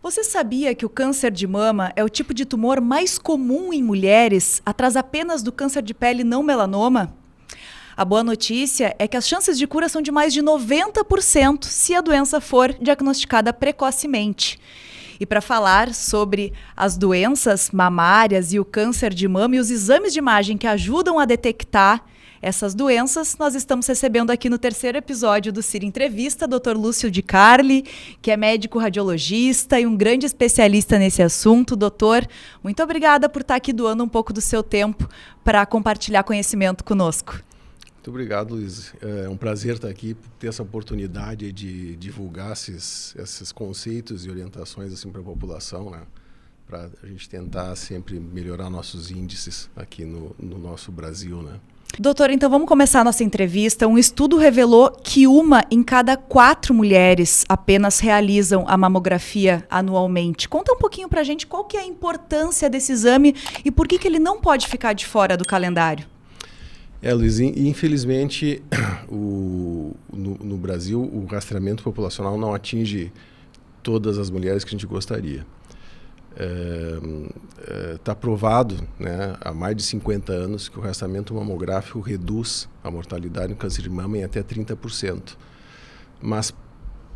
Você sabia que o câncer de mama é o tipo de tumor mais comum em mulheres, atrás apenas do câncer de pele não melanoma? A boa notícia é que as chances de cura são de mais de 90% se a doença for diagnosticada precocemente. E para falar sobre as doenças mamárias e o câncer de mama e os exames de imagem que ajudam a detectar essas doenças, nós estamos recebendo aqui no terceiro episódio do Cira Entrevista, Dr. Lúcio Di Carli, que é médico radiologista e um grande especialista nesse assunto. Doutor, muito obrigada por estar aqui doando um pouco do seu tempo para compartilhar conhecimento conosco. Muito obrigado, Luiz. É um prazer estar aqui, ter essa oportunidade de divulgar esses conceitos e orientações assim, para a população, né? Para a gente tentar sempre melhorar nossos índices aqui no nosso Brasil, né? Doutor, então vamos começar a nossa entrevista. Um estudo revelou que 1 em cada 4 mulheres apenas realizam a mamografia anualmente. Conta um pouquinho pra gente qual que é a importância desse exame e por que ele não pode ficar de fora do calendário. Luiz, infelizmente no Brasil o rastreamento populacional não atinge todas as mulheres que a gente gostaria. Está provado, né, há mais de 50 anos que o rastreamento mamográfico reduz a mortalidade no câncer de mama em até 30%. Mas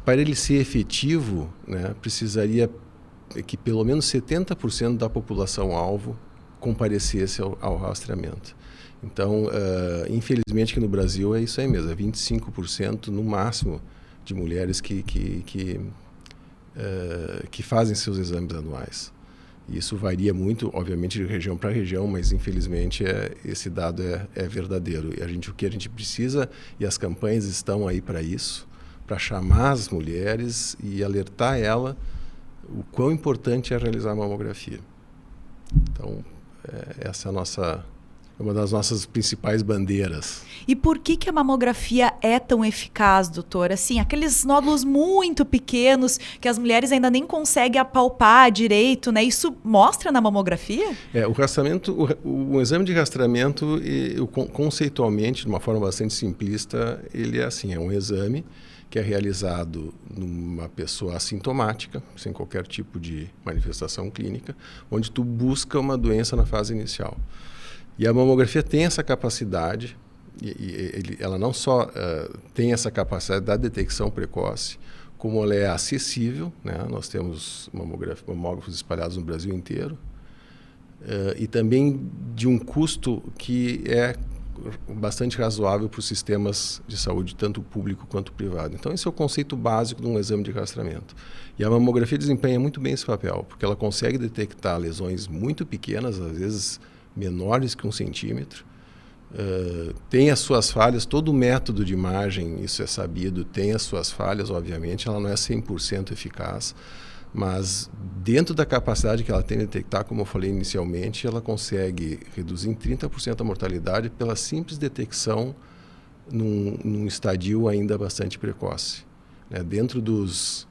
para ele ser efetivo, né, precisaria que pelo menos 70% da população-alvo comparecesse ao rastreamento. Então, infelizmente, que no Brasil é isso aí mesmo, é 25% no máximo de mulheres que fazem seus exames anuais. Isso varia muito, obviamente, de região para região, mas infelizmente esse dado é verdadeiro. E o que a gente precisa, e as campanhas estão aí para isso, para chamar as mulheres e alertar ela o quão importante é realizar a mamografia. Então, essa é uma das nossas principais bandeiras. E por que a mamografia é tão eficaz, doutor? Assim, aqueles nódulos muito pequenos que as mulheres ainda nem conseguem apalpar direito, né? Isso mostra na mamografia? O rastreamento, o exame de rastreamento, conceitualmente, de uma forma bastante simplista, ele é assim, é um exame que é realizado numa pessoa assintomática, sem qualquer tipo de manifestação clínica, onde tu busca uma doença na fase inicial. E a mamografia tem essa capacidade, ela não só tem essa capacidade da detecção precoce, como ela é acessível, né? Nós temos mamógrafos espalhados no Brasil inteiro, e também de um custo que é bastante razoável para os sistemas de saúde, tanto público quanto privado. Então, esse é o conceito básico de um exame de rastreamento. E a mamografia desempenha muito bem esse papel, porque ela consegue detectar lesões muito pequenas, às vezes menores que 1 centímetro, tem as suas falhas, todo o método de imagem, isso é sabido, tem as suas falhas, obviamente, ela não é 100% eficaz, mas dentro da capacidade que ela tem de detectar, como eu falei inicialmente, ela consegue reduzir em 30% a mortalidade pela simples detecção num estadio ainda bastante precoce. Né? Dentro dos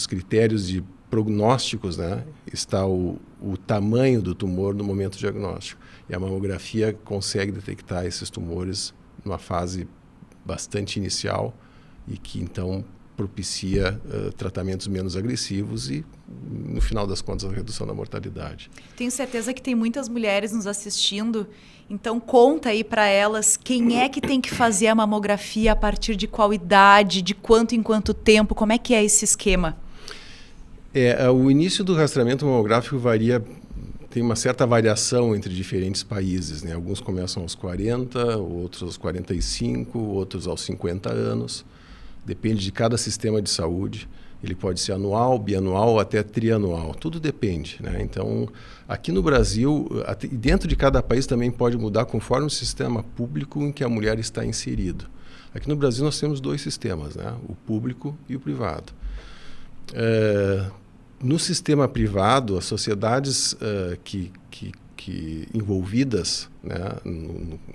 critérios de prognósticos, né, está o tamanho do tumor no momento do diagnóstico. E a mamografia consegue detectar esses tumores numa fase bastante inicial e que, então, propicia tratamentos menos agressivos e, no final das contas, a redução da mortalidade. Tenho certeza que tem muitas mulheres nos assistindo, então conta aí para elas quem é que tem que fazer a mamografia, a partir de qual idade, de quanto em quanto tempo, como é que é esse esquema? O início do rastreamento mamográfico tem uma certa variação entre diferentes países, né? Alguns começam aos 40, outros aos 45, outros aos 50 anos. Depende de cada sistema de saúde. Ele pode ser anual, bianual ou até trianual. Tudo depende, né? Então, aqui no Brasil, e dentro de cada país também pode mudar conforme o sistema público em que a mulher está inserido. Aqui no Brasil nós temos 2 sistemas, né? O público e o privado. No sistema privado, as sociedades envolvidas, né,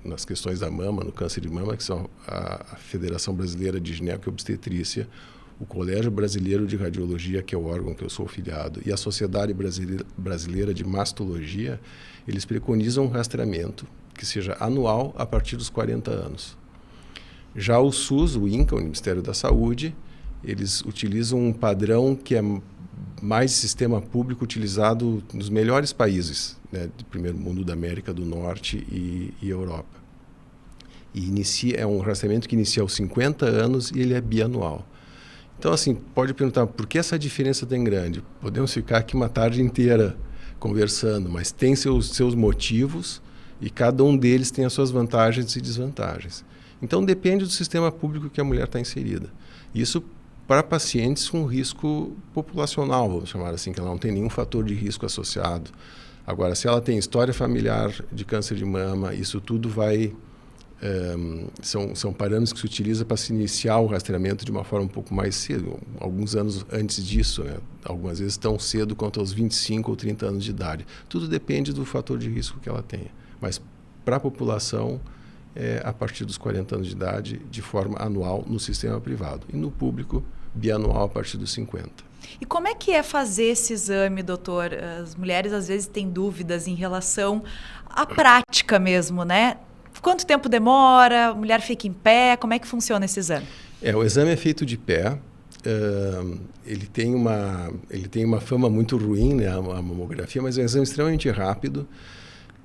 nas questões da mama, no câncer de mama, que são a Federação Brasileira de Gineco e Obstetrícia, o Colégio Brasileiro de Radiologia, que é o órgão que eu sou filiado, e a Sociedade Brasileira de Mastologia, eles preconizam um rastreamento que seja anual a partir dos 40 anos. Já o SUS, o INCA, o Ministério da Saúde, eles utilizam um padrão que é mais sistema público utilizado nos melhores países, né, do primeiro mundo da América do Norte e Europa. E é um rastreamento que inicia aos 50 anos e ele é bianual. Então, assim, pode perguntar, por que essa diferença tão grande? Podemos ficar aqui uma tarde inteira conversando, mas tem seus motivos e cada um deles tem as suas vantagens e desvantagens. Então, depende do sistema público que a mulher está inserida. Isso para pacientes com risco populacional, vamos chamar assim, que ela não tem nenhum fator de risco associado. Agora, se ela tem história familiar de câncer de mama, isso tudo vai... são parâmetros que se utiliza para se iniciar o rastreamento de uma forma um pouco mais cedo, alguns anos antes disso, né? Algumas vezes tão cedo quanto aos 25 ou 30 anos de idade. Tudo depende do fator de risco que ela tenha. Mas para a população, a partir dos 40 anos de idade, de forma anual no sistema privado. E no público, bianual a partir dos 50. E como é que é fazer esse exame, doutor? As mulheres às vezes têm dúvidas em relação à prática mesmo, né? Quanto tempo demora? A mulher fica em pé? Como é que funciona esse exame? O exame é feito de pé. Ele tem uma fama muito ruim, né, a mamografia, mas é um exame extremamente rápido.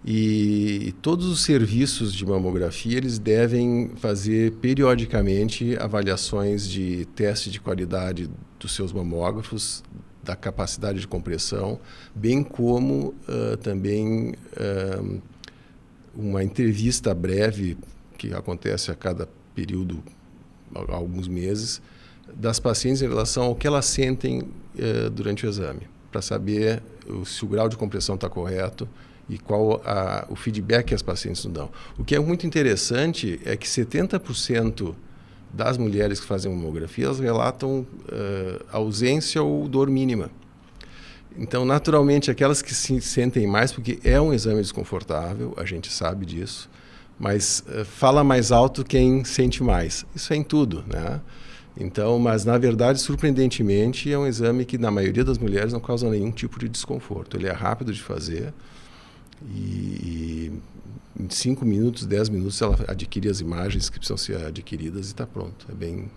E todos os serviços de mamografia eles devem fazer periodicamente avaliações de teste de qualidade dos seus mamógrafos, da capacidade de compressão, bem como também uma entrevista breve que acontece a cada período, alguns meses, das pacientes em relação ao que elas sentem durante o exame, para saber se o grau de compressão está correto e qual o feedback que as pacientes nos dão. O que é muito interessante é que 70% das mulheres que fazem mamografia elas relatam ausência ou dor mínima. Então, naturalmente, aquelas que se sentem mais, porque é um exame desconfortável, a gente sabe disso, mas fala mais alto quem sente mais. Isso é em tudo, né? Então, mas na verdade, surpreendentemente, é um exame que na maioria das mulheres não causa nenhum tipo de desconforto. Ele é rápido de fazer e em 5 minutos, 10 minutos, ela adquire as imagens que precisam ser adquiridas e está pronto. É bem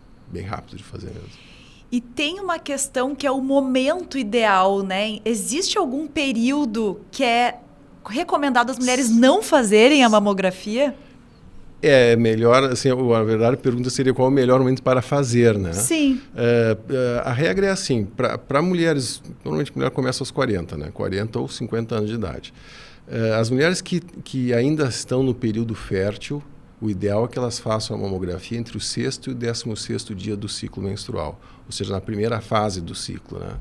rápido de fazer mesmo. E tem uma questão que é o momento ideal, né? Existe algum período que é recomendado as mulheres não fazerem a mamografia? É melhor, assim, a verdade a pergunta seria qual é o melhor momento para fazer, né? Sim. A regra é assim, para mulheres, normalmente a mulher começa aos 40, né? 40 ou 50 anos de idade. As mulheres que ainda estão no período fértil, o ideal é que elas façam a mamografia entre o 6º e o 16º dia do ciclo menstrual, ou seja, na primeira fase do ciclo, né?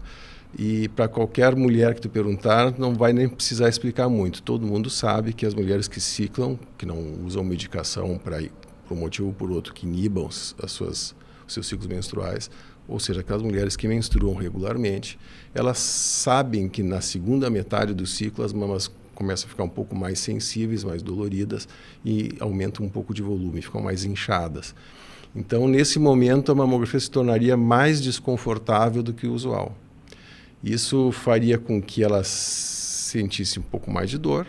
E para qualquer mulher que tu perguntar, não vai nem precisar explicar muito. Todo mundo sabe que as mulheres que ciclam, que não usam medicação por um motivo ou por outro, que inibam os seus ciclos menstruais, ou seja, aquelas mulheres que menstruam regularmente, elas sabem que na segunda metade do ciclo as mamas começam a ficar um pouco mais sensíveis, mais doloridas e aumentam um pouco de volume, ficam mais inchadas. Então, nesse momento, a mamografia se tornaria mais desconfortável do que o usual. Isso faria com que elas sentissem um pouco mais de dor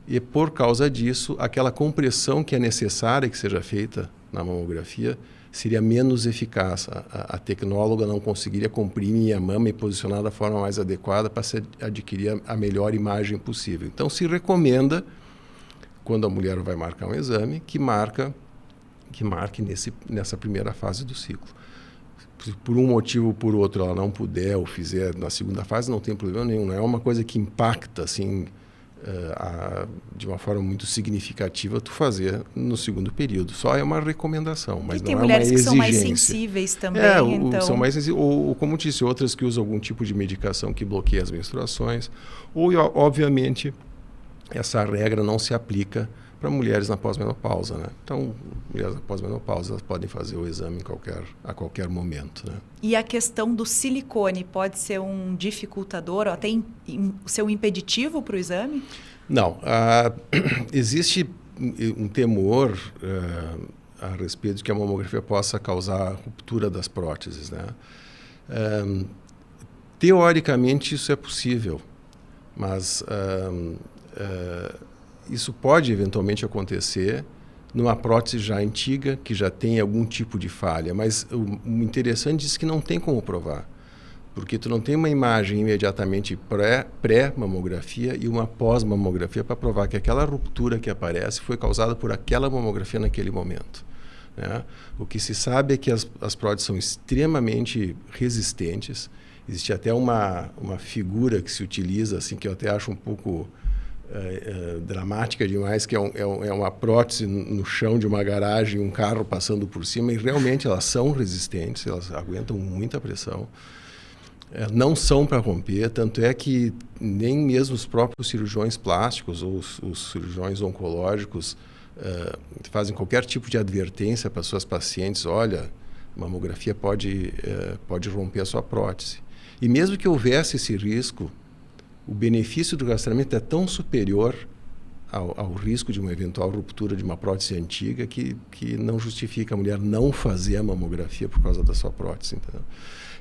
e, por causa disso, aquela compressão que é necessária que seja feita na mamografia seria menos eficaz. A tecnóloga não conseguiria comprimir a mama e posicionar da forma mais adequada para se adquirir a melhor imagem possível. Então, se recomenda, quando a mulher vai marcar um exame, que marque nessa primeira fase do ciclo. Se por um motivo ou por outro ela não puder ou fizer na segunda fase, não tem problema nenhum. Não é uma coisa que impacta assim, de uma forma muito significativa tu fazer no segundo período. Só é uma recomendação, mas não é uma exigência. Tem mulheres que são mais sensíveis também, então... São mais sensíveis, ou como disse, outras que usam algum tipo de medicação que bloqueia as menstruações. Ou, obviamente, essa regra não se aplica para mulheres na pós-menopausa, né? Então, mulheres na pós-menopausa elas podem fazer o exame a qualquer momento, né? E a questão do silicone pode ser um dificultador ou até ser um impeditivo para o exame? Não. Existe um temor a respeito de que a mamografia possa causar ruptura das próteses, né? Teoricamente, isso é possível, mas... isso pode eventualmente acontecer numa prótese já antiga, que já tem algum tipo de falha, mas o interessante é que não tem como provar, Porque tu não tem uma imagem imediatamente pré-mamografia e uma pós-mamografia para provar que aquela ruptura que aparece foi causada por aquela mamografia naquele momento. Né? O que se sabe é que as próteses são extremamente resistentes. Existe até uma figura que se utiliza, assim, que eu até acho um pouco dramática demais, que é uma prótese no chão de uma garagem, um carro passando por cima, e realmente elas são resistentes, elas aguentam muita pressão. Não são para romper, tanto é que nem mesmo os próprios cirurgiões plásticos ou os cirurgiões oncológicos fazem qualquer tipo de advertência para suas pacientes: olha, mamografia pode romper a sua prótese. E mesmo que houvesse esse risco, o benefício do rastreamento é tão superior ao risco de uma eventual ruptura de uma prótese antiga que não justifica a mulher não fazer a mamografia por causa da sua prótese. Entendeu?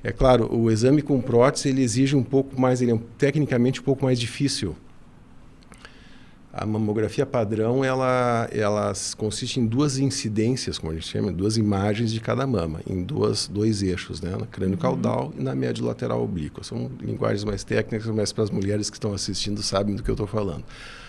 É claro, o exame com prótese ele exige um pouco mais, ele é tecnicamente um pouco mais difícil. A mamografia padrão, ela consiste em 2 incidências, como a gente chama, 2 imagens de cada mama, em dois eixos, né? Na crânio-caudal e na médio-lateral oblíqua. São linguagens mais técnicas, mas para as mulheres que estão assistindo sabem do que eu estou falando.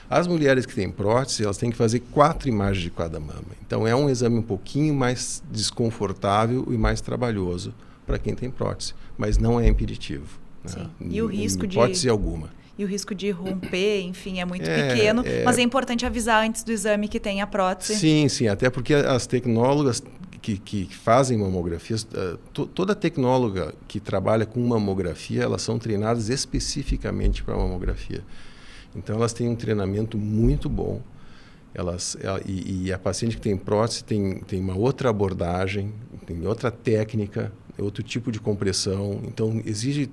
As mulheres que têm prótese, elas têm que fazer 4 imagens de cada mama. Então, é um exame um pouquinho mais desconfortável e mais trabalhoso para quem tem prótese, mas não é impeditivo. Né? E o risco de hipótese alguma. E o risco de romper, enfim, é muito pequeno, mas é importante avisar antes do exame que tem a prótese. Sim, até porque as tecnólogas que fazem mamografias, toda tecnóloga que trabalha com mamografia, elas são treinadas especificamente para mamografia. Então, elas têm um treinamento muito bom. E a paciente que tem prótese tem uma outra abordagem, tem outra técnica, outro tipo de compressão. Então, exige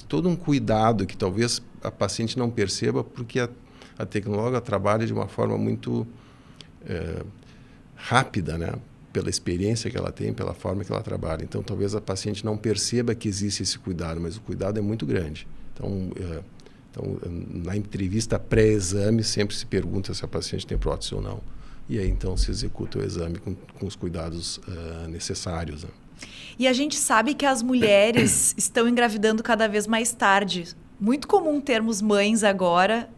todo um cuidado que talvez a paciente não perceba, porque a tecnóloga trabalha de uma forma muito rápida, né? Pela experiência que ela tem, pela forma que ela trabalha. Então, talvez a paciente não perceba que existe esse cuidado, mas o cuidado é muito grande. Então, na entrevista pré-exame, sempre se pergunta se a paciente tem prótese ou não. E aí, então, se executa o exame com os cuidados necessários. Né? E a gente sabe que as mulheres estão engravidando cada vez mais tarde. Muito comum termos mães agora,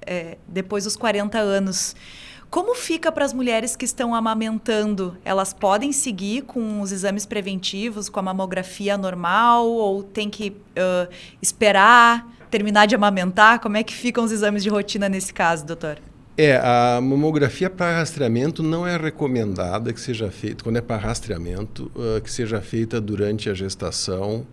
depois dos 40 anos. Como fica para as mulheres que estão amamentando? Elas podem seguir com os exames preventivos, com a mamografia normal, ou tem que esperar terminar de amamentar? Como é que ficam os exames de rotina nesse caso, doutor? A mamografia para rastreamento não é recomendada que seja feita, quando é para rastreamento, que seja feita durante a gestação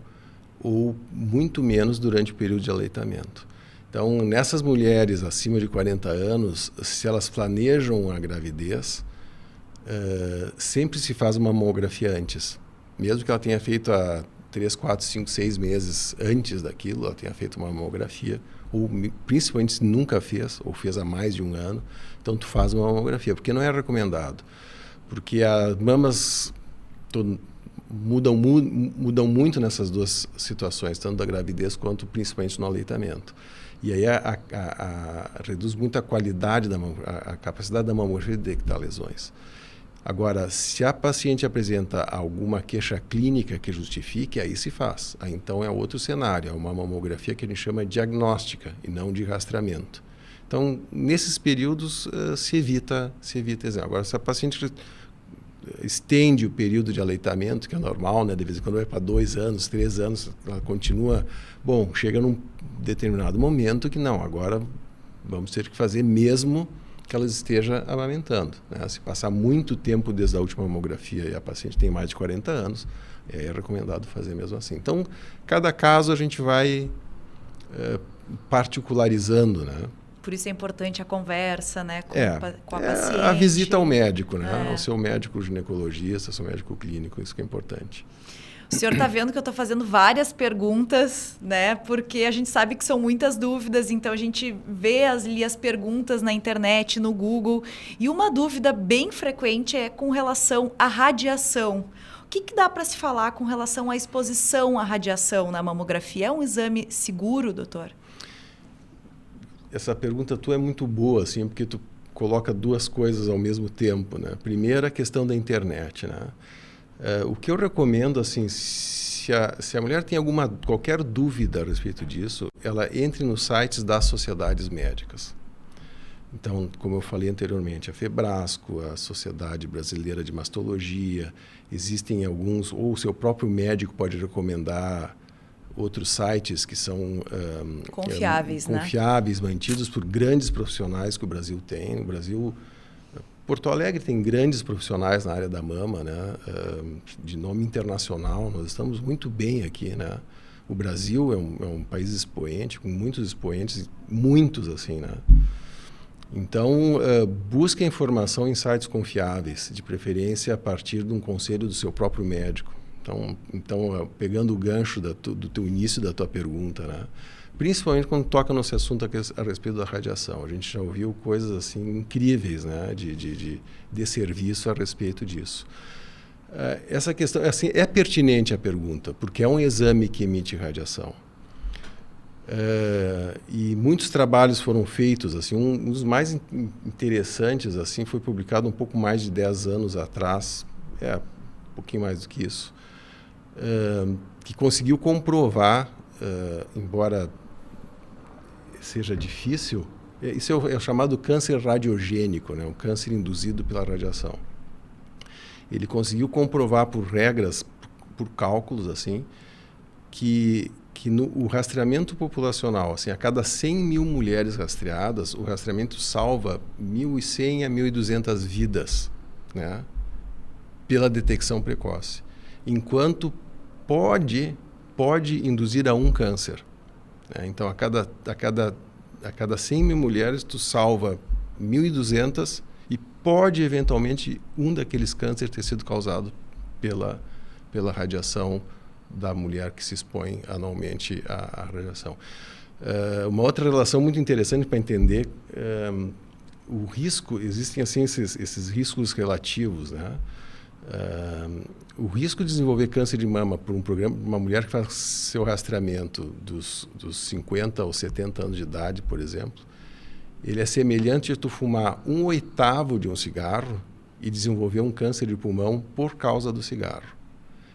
ou muito menos durante o período de aleitamento. Então, nessas mulheres acima de 40 anos, se elas planejam a gravidez, sempre se faz uma mamografia antes. Mesmo que ela tenha feito há 3, 4, 5, 6 meses antes daquilo, ela tenha feito uma mamografia, ou principalmente se nunca fez, ou fez há mais de um ano, então tu faz uma mamografia, porque não é recomendado. Porque as mamas mudam muito nessas 2 situações, tanto da gravidez quanto principalmente no aleitamento. E aí reduz muito a qualidade, a capacidade da mamografia de detectar lesões. Agora, se a paciente apresenta alguma queixa clínica que justifique, aí se faz. Aí, então, é outro cenário, é uma mamografia que a gente chama diagnóstica e não de rastreamento. Então, nesses períodos, se evita exame. Agora, se a paciente estende o período de aleitamento, que é normal, né? De vez em quando vai para 2 anos, 3 anos, ela continua... Bom, chega num determinado momento que não, agora vamos ter que fazer mesmo que ela esteja amamentando. Né? Se passar muito tempo desde a última mamografia e a paciente tem mais de 40 anos, é recomendado fazer mesmo assim. Então, cada caso a gente vai particularizando, né? Por isso é importante a conversa, né, com a paciente. A visita ao médico, né? Ao seu médico ginecologista, ao seu médico clínico, isso que é importante. O senhor está vendo que eu estou fazendo várias perguntas, né? Porque a gente sabe que são muitas dúvidas, então a gente vê ali as perguntas na internet, no Google. E uma dúvida bem frequente é com relação à radiação. O que dá para se falar com relação à exposição à radiação na mamografia? É um exame seguro, doutor? Essa pergunta tua é muito boa, assim, porque tu coloca 2 coisas ao mesmo tempo, né? Primeiro, a questão da internet, né? O que eu recomendo, assim, se a mulher tem qualquer dúvida a respeito disso, ela entre nos sites das sociedades médicas. Então, como eu falei anteriormente, a Febrasco, a Sociedade Brasileira de Mastologia, existem alguns, ou o seu próprio médico pode recomendar outros sites que são confiáveis, confiáveis, mantidos por grandes profissionais que o Brasil tem. O Brasil, Porto Alegre tem grandes profissionais na área da mama, né? De nome internacional. Nós estamos muito bem aqui, né? O Brasil é um país expoente, com muitos expoentes, muitos assim, né? Então, busque informação em sites confiáveis, de preferência a partir de um conselho do seu próprio médico. Então pegando o gancho do teu início da tua pergunta, né? Principalmente quando toca nesse assunto a respeito da radiação. A gente já ouviu coisas assim incríveis, né? de serviço a respeito disso. Essa questão assim, é pertinente a pergunta, porque é um exame que emite radiação. E muitos trabalhos foram feitos, assim, um dos mais interessantes assim, foi publicado um pouco mais de 10 anos atrás, um pouquinho mais do que isso, que conseguiu comprovar, embora seja difícil, isso é o chamado câncer radiogênico, né? Um câncer induzido pela radiação. Ele conseguiu comprovar por regras, por cálculos, assim, que o rastreamento populacional, assim, a cada 100 mil mulheres rastreadas, o rastreamento salva 1.100 a 1.200 vidas, né? Pela detecção precoce. Enquanto pode induzir a um câncer, né? Então, a cada 100 mil mulheres, tu salva 1.200 e pode, eventualmente, um daqueles cânceres ter sido causado pela radiação da mulher que se expõe anualmente à radiação. Uma outra relação muito interessante para entender o risco, existem assim esses riscos relativos, né? O risco de desenvolver câncer de mama por uma mulher que faz seu rastreamento dos 50 ou 70 anos de idade, por exemplo, ele é semelhante a tu fumar 1/8 de um cigarro e desenvolver um câncer de pulmão por causa do cigarro.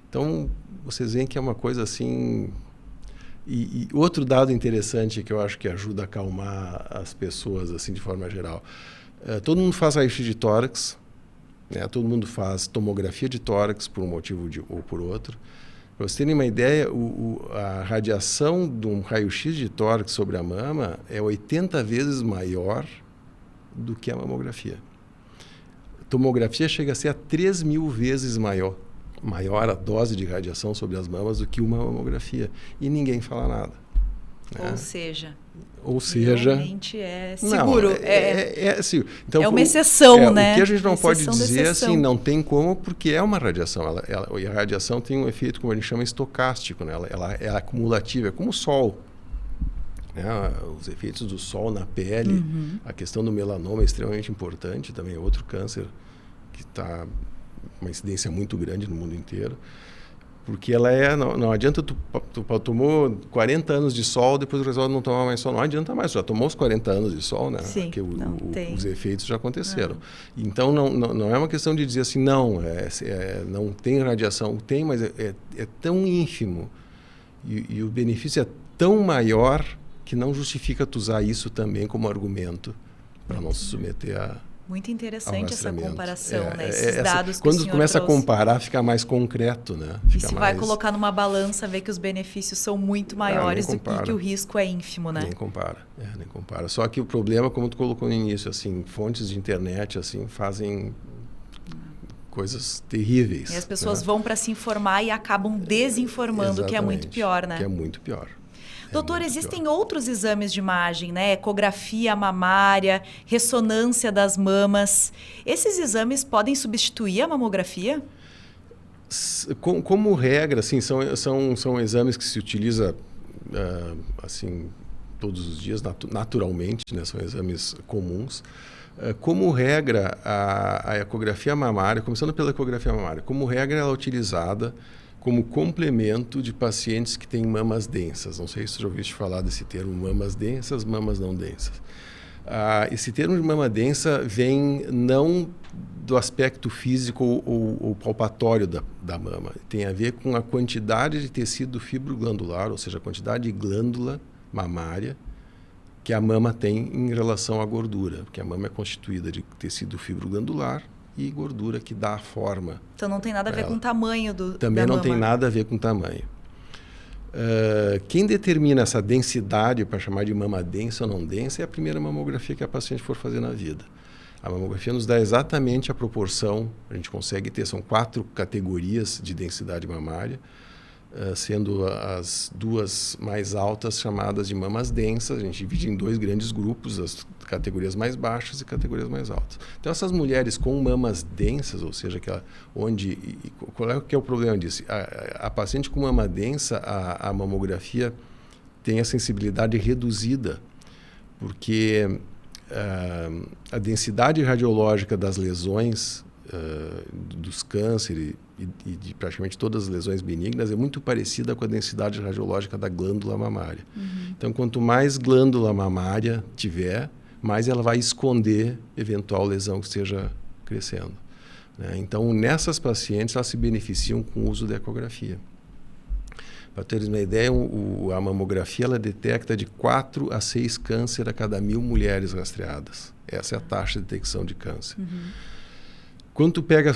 Então, vocês veem que é uma coisa assim... E outro dado interessante que eu acho que ajuda a acalmar as pessoas assim de forma geral. Todo mundo faz raio-x de tórax, né? Todo mundo faz tomografia de tórax por um motivo ou por outro. Para vocês terem uma ideia, a radiação de um raio-x de tórax sobre a mama é 80 vezes maior do que a mamografia. A tomografia chega a ser 3.000 vezes maior a dose de radiação sobre as mamas do que uma mamografia. E ninguém fala nada, né? Ou seja... Realmente é seguro. Assim, então, é uma exceção, né? O que a gente não pode dizer assim, não tem como, porque é uma radiação. E a radiação tem um efeito, como a gente chama, estocástico, né? Ela é acumulativa, é como o Sol. Né? Os efeitos do Sol na pele, a questão do melanoma é extremamente importante, também é outro câncer que está... uma incidência muito grande no mundo inteiro, porque ela não adianta tu tomou 40 anos de sol, depois resolve não tomar mais sol, não adianta mais, já tomou os 40 anos de sol, né? Sim, porque os efeitos já aconteceram. Então não é uma questão de dizer assim, não tem radiação, tem, mas é tão ínfimo e o benefício é tão maior que não justifica tu usar isso também como argumento para não se submeter a... Muito interessante essa comparação, né? Esses dados que quando o senhor começa trouxe. a comparar, fica mais concreto, né? E se vai colocar numa balança, vê que os benefícios são muito maiores e que o risco é ínfimo, né? Nem compara. Só que o problema, como tu colocou no início, assim, fontes de internet assim fazem coisas terríveis. E as pessoas vão para se informar e acabam desinformando, que é muito pior, né? Que é muito pior. Doutor, existem outros exames de imagem, né? Ecografia mamária, ressonância das mamas. Esses exames podem substituir a mamografia? Como regra, assim, são exames que se utiliza assim, todos os dias, naturalmente, né? São exames comuns. Como regra, a ecografia mamária, começando pela ecografia mamária, como regra ela é utilizada como complemento de pacientes que têm mamas densas. Não sei se você já ouviste falar desse termo, mamas densas, mamas não densas. Esse termo de mama densa vem não do aspecto físico ou palpatório da mama. Tem a ver com a quantidade de tecido fibroglandular, ou seja, a quantidade de glândula mamária que a mama tem em relação à gordura. Porque a mama é constituída de tecido fibroglandular e gordura que dá a forma. Então não tem nada a ver com o tamanho da mama. Também não tem nada a ver com o tamanho. Quem determina essa densidade para chamar de mama densa ou não densa é a primeira mamografia que a paciente for fazer na vida. A mamografia nos dá exatamente a proporção, a gente consegue ter, são 4 categorias de densidade mamária, sendo as 2 mais altas chamadas de mamas densas. A gente divide em 2 grandes grupos, as categorias mais baixas e categorias mais altas. Então, essas mulheres com mamas densas, ou seja, qual é que é o problema disso? A paciente com mama densa, a mamografia tem a sensibilidade reduzida, porque a densidade radiológica das lesões, dos cânceres e de praticamente todas as lesões benignas é muito parecida com a densidade radiológica da glândula mamária. Então, quanto mais glândula mamária tiver, mais ela vai esconder eventual lesão que esteja crescendo, né? Então, nessas pacientes, elas se beneficiam com o uso da ecografia. Para teres uma ideia, a mamografia ela detecta de 4 a 6 câncer a cada 1000 mulheres rastreadas. Essa é a taxa de detecção de câncer. Quando tu pega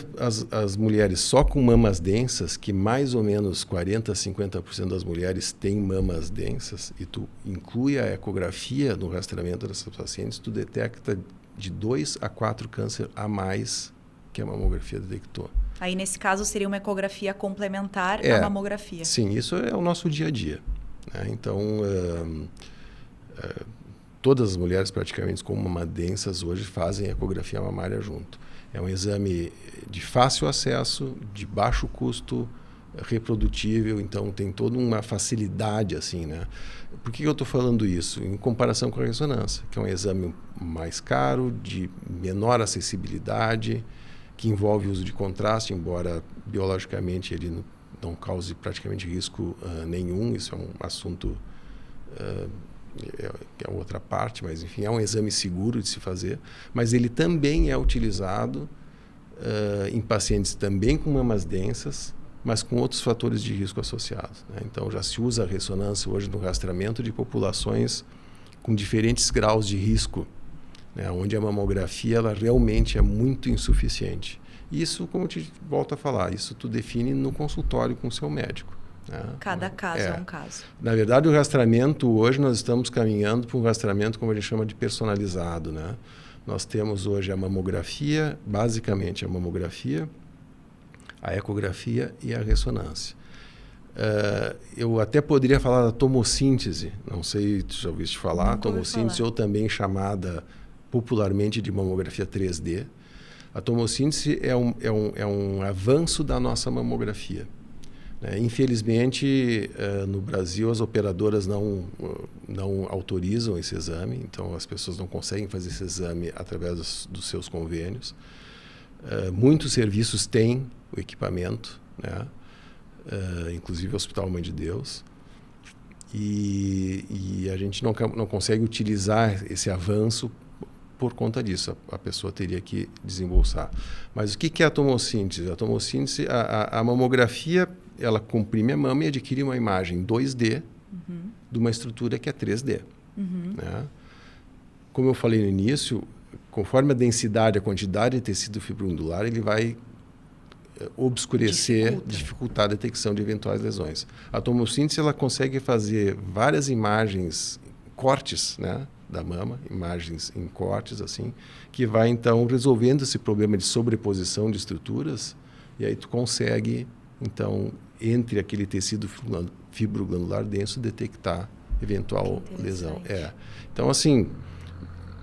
as mulheres só com mamas densas, que mais ou menos 40% a 50% das mulheres têm mamas densas, e tu inclui a ecografia no rastreamento dessas pacientes, tu detecta de 2 a 4 câncer a mais que a mamografia detectou. Aí, nesse caso, seria uma ecografia complementar à mamografia. Sim, isso é o nosso dia a dia, né? Então, todas as mulheres praticamente com mama densas hoje fazem ecografia mamária junto. É um exame de fácil acesso, de baixo custo, reprodutível, então tem toda uma facilidade assim, né? Por que eu estou falando isso? Em comparação com a ressonância, que é um exame mais caro, de menor acessibilidade, que envolve o uso de contraste, embora biologicamente ele não cause praticamente risco nenhum. Isso é um assunto que é outra parte, mas enfim, é um exame seguro de se fazer, mas ele também é utilizado em pacientes também com mamas densas, mas com outros fatores de risco associados, né? Então já se usa a ressonância hoje no rastreamento de populações com diferentes graus de risco, né? Onde a mamografia ela realmente é muito insuficiente. Isso, como eu te volto a falar, isso tu define no consultório com o seu médico. Cada caso é um caso. Na verdade, o rastreamento, hoje nós estamos caminhando para um rastreamento, como a gente chama de personalizado, né? Nós temos hoje a mamografia, basicamente a mamografia, a ecografia e a ressonância. Eu até poderia falar da tomossíntese, não sei se tu já ouviste falar, tomossíntese ou também chamada popularmente de mamografia 3D. A tomossíntese é um avanço da nossa mamografia. Infelizmente, no Brasil, as operadoras não autorizam esse exame, então as pessoas não conseguem fazer esse exame através dos seus convênios. Muitos serviços têm o equipamento, né? Inclusive o Hospital Mãe de Deus, e a gente não consegue utilizar esse avanço por conta disso. A pessoa teria que desembolsar. Mas o que é a tomossíntese? A tomossíntese, a mamografia, ela comprime a mama e adquire uma imagem 2D de uma estrutura que é 3D. Né? Como eu falei no início, conforme a densidade, a quantidade de tecido fibroglandular, ele vai obscurecer, dificultar a detecção de eventuais lesões. A tomossíntese ela consegue fazer várias imagens, cortes, né, da mama, imagens em cortes, assim, que vai, então, resolvendo esse problema de sobreposição de estruturas, e aí tu consegue, então, entre aquele tecido fibroglandular denso, detectar eventual lesão. Então, assim,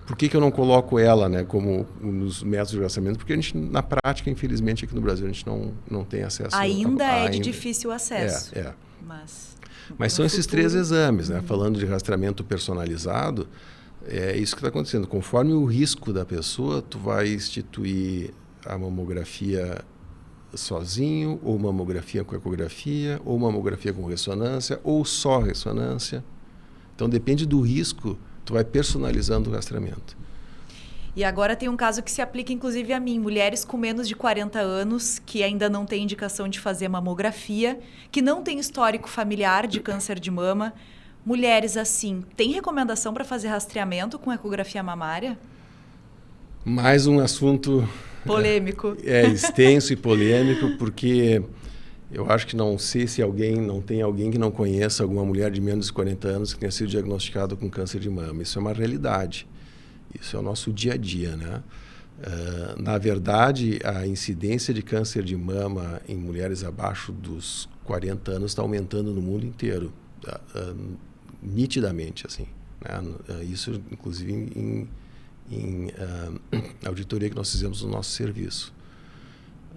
por que eu não coloco ela, né, como nos métodos de rastreamento? Porque a gente, na prática, infelizmente, aqui no Brasil, a gente não tem acesso. Ainda é de difícil acesso. Mas são esses 3 exames, né? Falando de rastreamento personalizado, é isso que está acontecendo. Conforme o risco da pessoa, tu vai instituir a mamografia sozinho, ou mamografia com ecografia, ou mamografia com ressonância, ou só ressonância. Então, depende do risco, tu vai personalizando o rastreamento. E agora tem um caso que se aplica inclusive a mim, mulheres com menos de 40 anos, que ainda não têm indicação de fazer mamografia, que não têm histórico familiar de câncer de mama. Mulheres assim, tem recomendação para fazer rastreamento com ecografia mamária? Mais um assunto polêmico. Extenso e polêmico, porque eu acho que não sei se não tem alguém que não conheça alguma mulher de menos de 40 anos que tenha sido diagnosticada com câncer de mama. Isso é uma realidade. Isso é o nosso dia a dia, né? Na verdade, a incidência de câncer de mama em mulheres abaixo dos 40 anos está aumentando no mundo inteiro, nitidamente, assim, né? Isso, inclusive, em auditoria que nós fizemos no nosso serviço.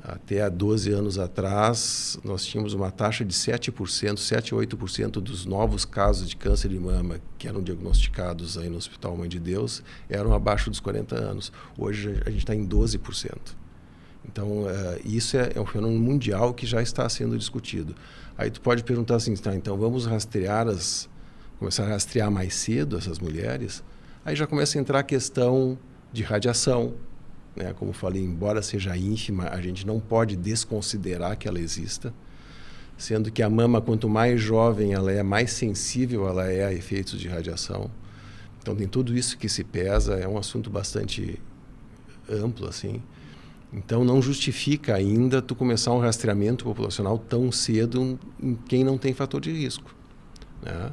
Até há 12 anos atrás, nós tínhamos uma taxa de 7%, 7 a 8% dos novos casos de câncer de mama que eram diagnosticados aí no Hospital Mãe de Deus eram abaixo dos 40 anos. Hoje a gente está em 12%. Então, isso é um fenômeno mundial que já está sendo discutido. Aí tu pode perguntar assim, tá, então vamos começar a rastrear mais cedo essas mulheres? Aí já começa a entrar a questão de radiação, né? Como falei, embora seja ínfima, a gente não pode desconsiderar que ela exista, sendo que a mama, quanto mais jovem ela é, mais sensível ela é a efeitos de radiação. Então tem tudo isso que se pesa, é um assunto bastante amplo, assim. Então não justifica ainda tu começar um rastreamento populacional tão cedo em quem não tem fator de risco, né?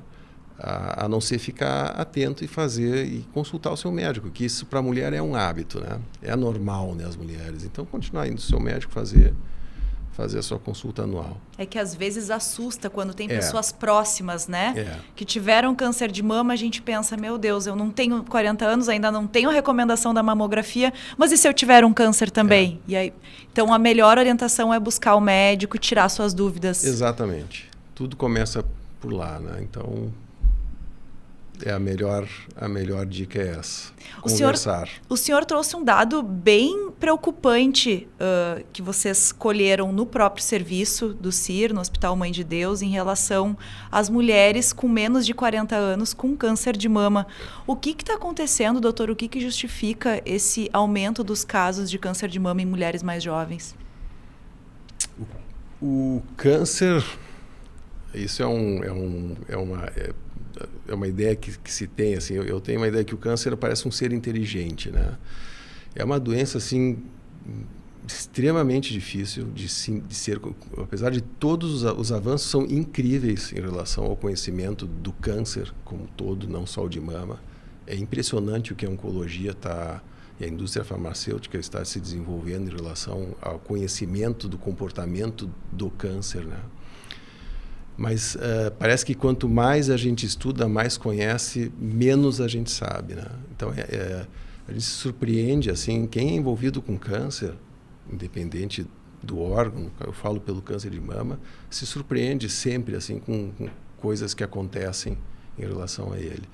A não ser ficar atento e fazer e consultar o seu médico, que isso para a mulher é um hábito, né? É normal, né, as mulheres. Então continuar indo ao seu médico fazer a sua consulta anual. É que às vezes assusta quando tem pessoas próximas, né? Que tiveram câncer de mama, a gente pensa, meu Deus, eu não tenho 40 anos, ainda não tenho recomendação da mamografia, mas e se eu tiver um câncer também? E aí, então a melhor orientação é buscar o médico, tirar suas dúvidas. Exatamente. Tudo começa por lá, né? Então a melhor dica é essa. Conversar. O senhor trouxe um dado bem preocupante que vocês colheram no próprio serviço do CIR, no Hospital Mãe de Deus, em relação às mulheres com menos de 40 anos com câncer de mama. O que está acontecendo, doutor? O que justifica esse aumento dos casos de câncer de mama em mulheres mais jovens? O câncer, isso é uma ideia que se tem, assim, eu tenho uma ideia que o câncer parece um ser inteligente, né? É uma doença, assim, extremamente difícil de ser, apesar de todos os avanços são incríveis em relação ao conhecimento do câncer como um todo, não só o de mama. É impressionante o que a oncologia e a indústria farmacêutica está se desenvolvendo em relação ao conhecimento do comportamento do câncer, né? Mas parece que quanto mais a gente estuda, mais conhece, menos a gente sabe, né? Então, a gente se surpreende, assim, quem é envolvido com câncer, independente do órgão, eu falo pelo câncer de mama, se surpreende sempre, assim, com coisas que acontecem em relação a ele.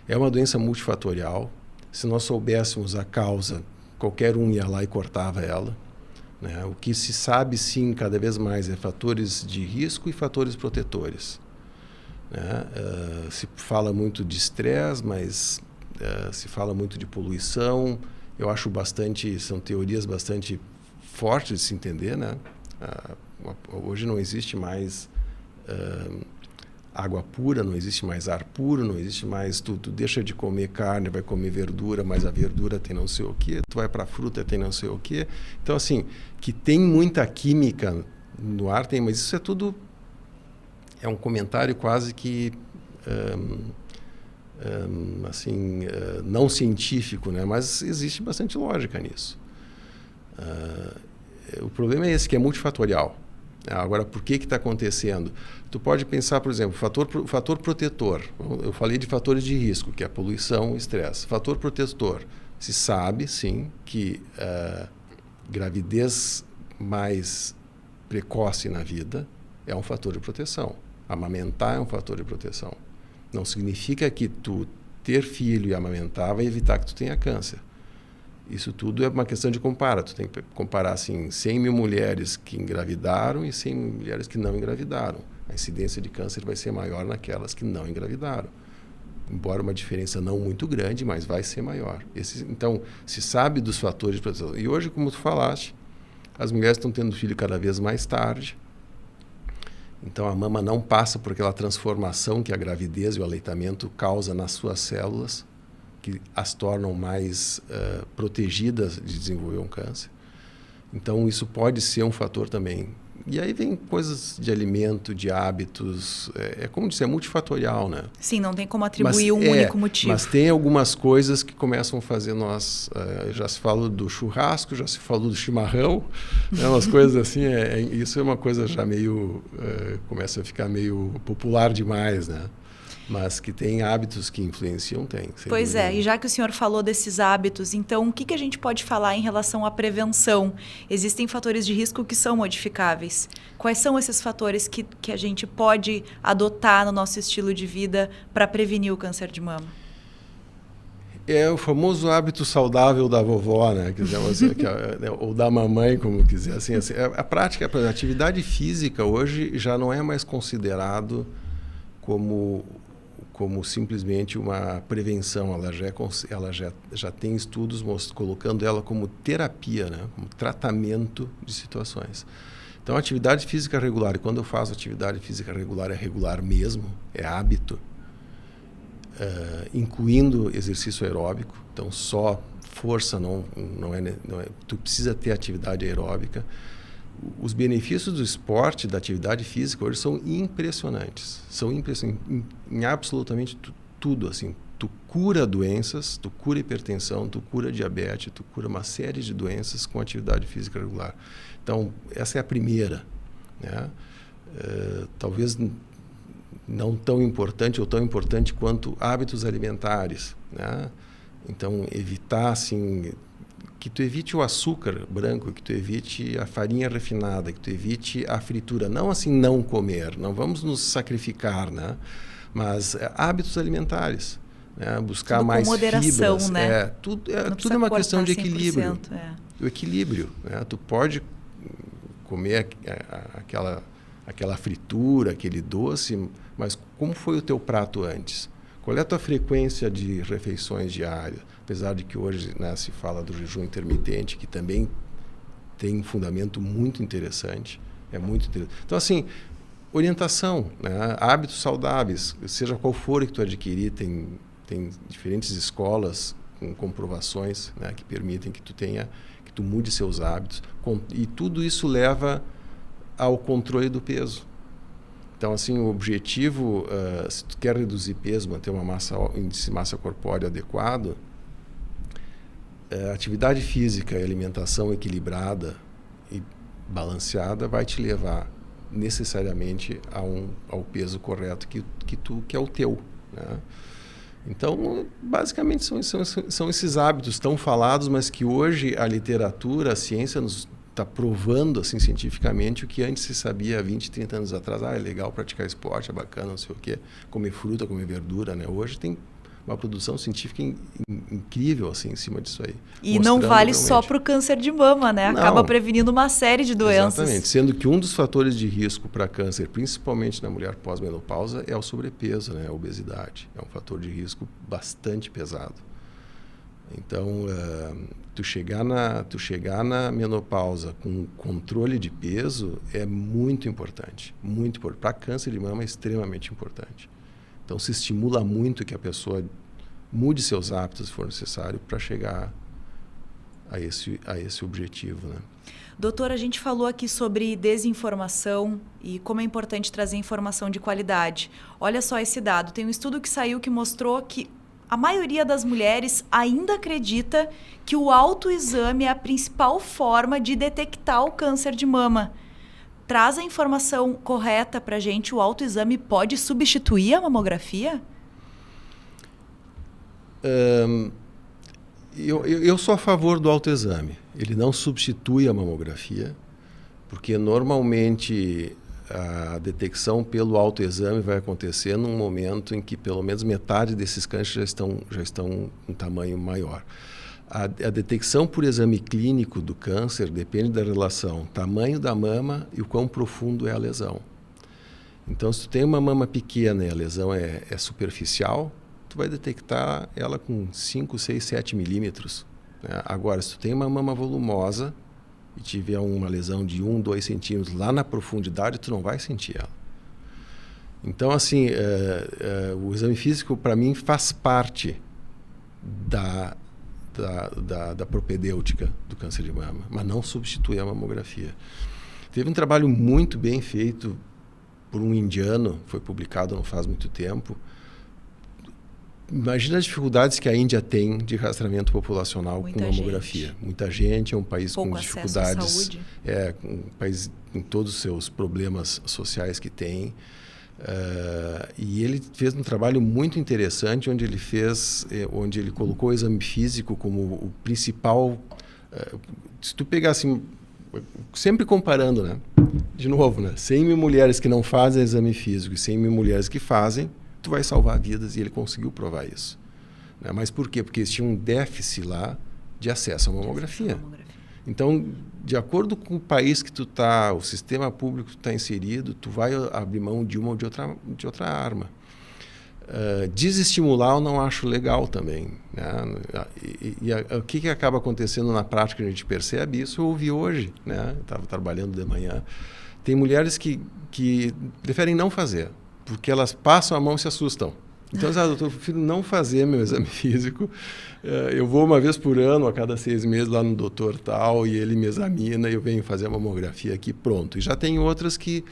É uma doença multifatorial. Se nós soubéssemos a causa, qualquer um ia lá e cortava ela, né? O que se sabe, sim, cada vez mais é fatores de risco e fatores protetores, né? Se fala muito de estresse, mas se fala muito de poluição. Eu acho são teorias bastante fortes de se entender, né? Hoje não existe mais água pura, não existe mais ar puro, não existe mais tu deixa de comer carne, vai comer verdura, mas a verdura tem não sei o quê, tu vai para a fruta, tem não sei o quê. Então, assim, que tem muita química no ar, tem, mas isso é tudo, é um comentário quase que não científico, né? Mas existe bastante lógica nisso. O problema é esse, que é multifatorial. Agora, por que está acontecendo? Tu pode pensar, por exemplo, fator protetor. Eu falei de fatores de risco, que é a poluição e estresse. Fator protetor. Se sabe, sim, que gravidez mais precoce na vida é um fator de proteção. Amamentar é um fator de proteção. Não significa que tu ter filho e amamentar vai evitar que tu tenha câncer. Isso tudo é uma questão de comparar. Tu tem que comparar, assim, 100 mil mulheres que engravidaram e 100 mil mulheres que não engravidaram. A incidência de câncer vai ser maior naquelas que não engravidaram. embora uma diferença não muito grande, mas vai ser maior. Então, se sabe dos fatores de proteção. E hoje, como tu falaste, as mulheres estão tendo filho cada vez mais tarde. Então, a mama não passa por aquela transformação que a gravidez e o aleitamento causa nas suas células, que as tornam mais protegidas de desenvolver um câncer. Então, isso pode ser um fator também. E aí vem coisas de alimento, de hábitos, como disse, é multifatorial, né? Sim, não tem como atribuir um único motivo. Mas tem algumas coisas que começam a fazer nós... já se falou do churrasco, já se falou do chimarrão, né? Umas coisas assim, isso é uma coisa já meio... começa a ficar meio popular demais, né? Mas que tem hábitos que influenciam, tem. Pois é, e já que o senhor falou desses hábitos, então o que a gente pode falar em relação à prevenção? Existem fatores de risco que são modificáveis. Quais são esses fatores que a gente pode adotar no nosso estilo de vida para prevenir o câncer de mama? É o famoso hábito saudável da vovó, né? Ou da mamãe, como quiser. Assim, a prática, a atividade física hoje já não é mais considerado como simplesmente uma prevenção, ela já tem estudos colocando ela como terapia, né? Como tratamento de situações. Então, a atividade física regular, e quando eu faço atividade física regular, é regular mesmo, é hábito, incluindo exercício aeróbico, então só força não é, tu precisa ter atividade aeróbica. Os benefícios do esporte, da atividade física, hoje são impressionantes. São impressionantes em absolutamente tudo. Assim. Tu cura doenças, tu cura hipertensão, tu cura diabetes, tu cura uma série de doenças com atividade física regular. Então, essa é a primeira. Né? Talvez não tão importante ou tão importante quanto hábitos alimentares. Né? Então, evitar, assim... que tu evite o açúcar branco, que tu evite a farinha refinada, que tu evite a fritura. Não assim não comer, não vamos nos sacrificar, né? Mas hábitos alimentares, né? Buscar tudo mais com moderação, fibras. Né? Tudo é uma questão de equilíbrio. O equilíbrio. Né? Tu pode comer aquela fritura, aquele doce, mas como foi o teu prato antes? Qual é a tua frequência de refeições diárias? Apesar de que hoje, né, se fala do jejum intermitente, que também tem um fundamento muito interessante. É muito interessante. Então, assim, orientação, né? Hábitos saudáveis, seja qual for que tu adquirir, tem diferentes escolas com comprovações, né, que permitem que tu mude seus hábitos. E tudo isso leva ao controle do peso. Então, assim, o objetivo, se tu quer reduzir peso, manter uma índice de massa corpórea adequado, atividade física e alimentação equilibrada e balanceada vai te levar necessariamente ao peso correto que é o teu. Né? Então, basicamente, são esses hábitos tão falados, mas que hoje a literatura, a ciência nos está provando assim, cientificamente o que antes se sabia há 20, 30 anos atrás. É legal praticar esporte, é bacana, não sei o quê, comer fruta, comer verdura. Né? Hoje tem uma produção científica incrível assim, em cima disso aí. E não vale só para o câncer de mama, né? Acaba prevenindo uma série de doenças. Exatamente. Sendo que um dos fatores de risco para câncer, principalmente na mulher pós-menopausa, é o sobrepeso, né? A obesidade. É um fator de risco bastante pesado. Então, tu chegar na menopausa com controle de peso é muito importante. Muito importante. Para câncer de mama é extremamente importante. Então, se estimula muito que a pessoa mude seus hábitos, se for necessário, para chegar a esse objetivo. Né? Doutor, a gente falou aqui sobre desinformação e como é importante trazer informação de qualidade. Olha só esse dado. Tem um estudo que saiu que mostrou que a maioria das mulheres ainda acredita que o autoexame é a principal forma de detectar o câncer de mama. Traz a informação correta para a gente, o autoexame pode substituir a mamografia? Eu sou a favor do autoexame. Ele não substitui a mamografia, porque normalmente a detecção pelo autoexame vai acontecer num momento em que pelo menos metade desses cânceres já estão com tamanho maior. A detecção por exame clínico do câncer depende da relação tamanho da mama e o quão profundo é a lesão. Então, se tu tem uma mama pequena e a lesão é superficial, tu vai detectar ela com 5, 6, 7 milímetros. Né? Agora, se tu tem uma mama volumosa e tiver uma lesão de 1, 2 centímetros lá na profundidade, tu não vai sentir ela. Então, assim, o exame físico, para mim, faz parte da propedêutica do câncer de mama, mas não substitui a mamografia. Teve um trabalho muito bem feito por um indiano, foi publicado não faz muito tempo. Imagina as dificuldades que a Índia tem de rastreamento populacional com mamografia. Muita gente, é um país com dificuldades, um país com todos os seus problemas sociais que tem. E ele fez um trabalho muito interessante onde ele colocou o exame físico como o principal. Se tu pegar assim, sempre comparando, né? De novo, né? 100 mil mulheres que não fazem exame físico e 100 mil mulheres que fazem, tu vai salvar vidas, e ele conseguiu provar isso. Né? Mas por quê? Porque existia um déficit lá de acesso à mamografia. Então, de acordo com o país que tu está, o sistema público que tu está inserido, tu vai abrir mão de uma ou de outra arma. Desestimular eu não acho legal também. Né? O que acaba acontecendo na prática, a gente percebe isso, eu ouvi hoje, né? Eu estava trabalhando de manhã. Tem mulheres que preferem não fazer, porque elas passam a mão e se assustam. Então, doutor, eu prefiro não fazer meu exame físico. Eu vou uma vez por ano, a cada 6 meses, lá no doutor tal, e ele me examina, e eu venho fazer a mamografia aqui, pronto. E já tem outras que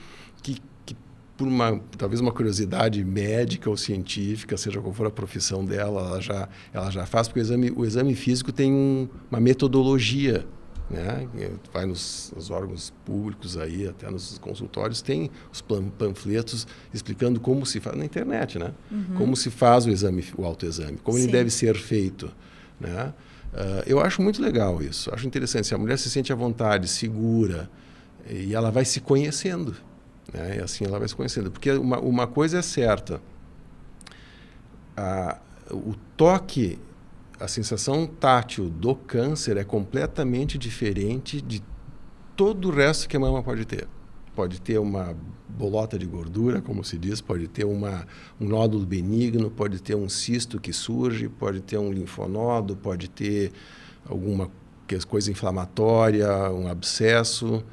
por talvez uma curiosidade médica ou científica, seja qual for a profissão dela, ela já faz, porque o exame físico tem uma metodologia. Né? Vai nos órgãos públicos aí, até nos consultórios, tem os panfletos explicando como se faz na internet, né? Como se faz o autoexame, como ele deve ser feito, né? Eu acho muito legal isso, acho interessante. Se a mulher se sente à vontade, segura, e ela vai se conhecendo, né? E assim ela vai se conhecendo, porque uma coisa é certa, o toque, a sensação tátil do câncer é completamente diferente de todo o resto que a mama pode ter. Pode ter uma bolota de gordura, como se diz, pode ter um nódulo benigno, pode ter um cisto que surge, pode ter um linfonodo, pode ter alguma coisa inflamatória, um abscesso.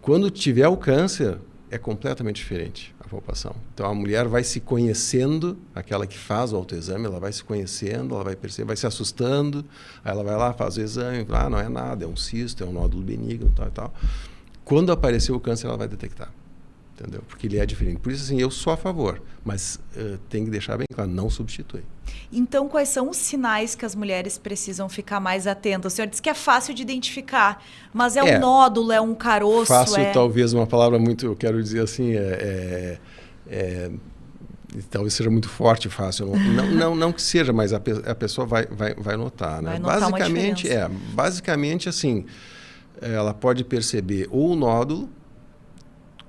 Quando tiver o câncer, é completamente diferente a palpação. Então, a mulher vai se conhecendo, aquela que faz o autoexame, ela vai se conhecendo, ela vai perceber, vai se assustando, aí ela vai lá, faz o exame, não é nada, é um cisto, é um nódulo benigno, tal e tal. Quando aparecer o câncer, ela vai detectar, entendeu? Porque ele é diferente. Por isso, assim, eu sou a favor, mas tem que deixar bem claro, não substitui. Então, quais são os sinais que as mulheres precisam ficar mais atentas? O senhor disse que é fácil de identificar, mas é um nódulo, é um caroço? Fácil, talvez uma palavra muito, eu quero dizer assim, talvez seja muito forte e fácil. Não que seja, mas a pessoa vai notar. Né? Vai notar Basicamente, assim, ela pode perceber ou o nódulo,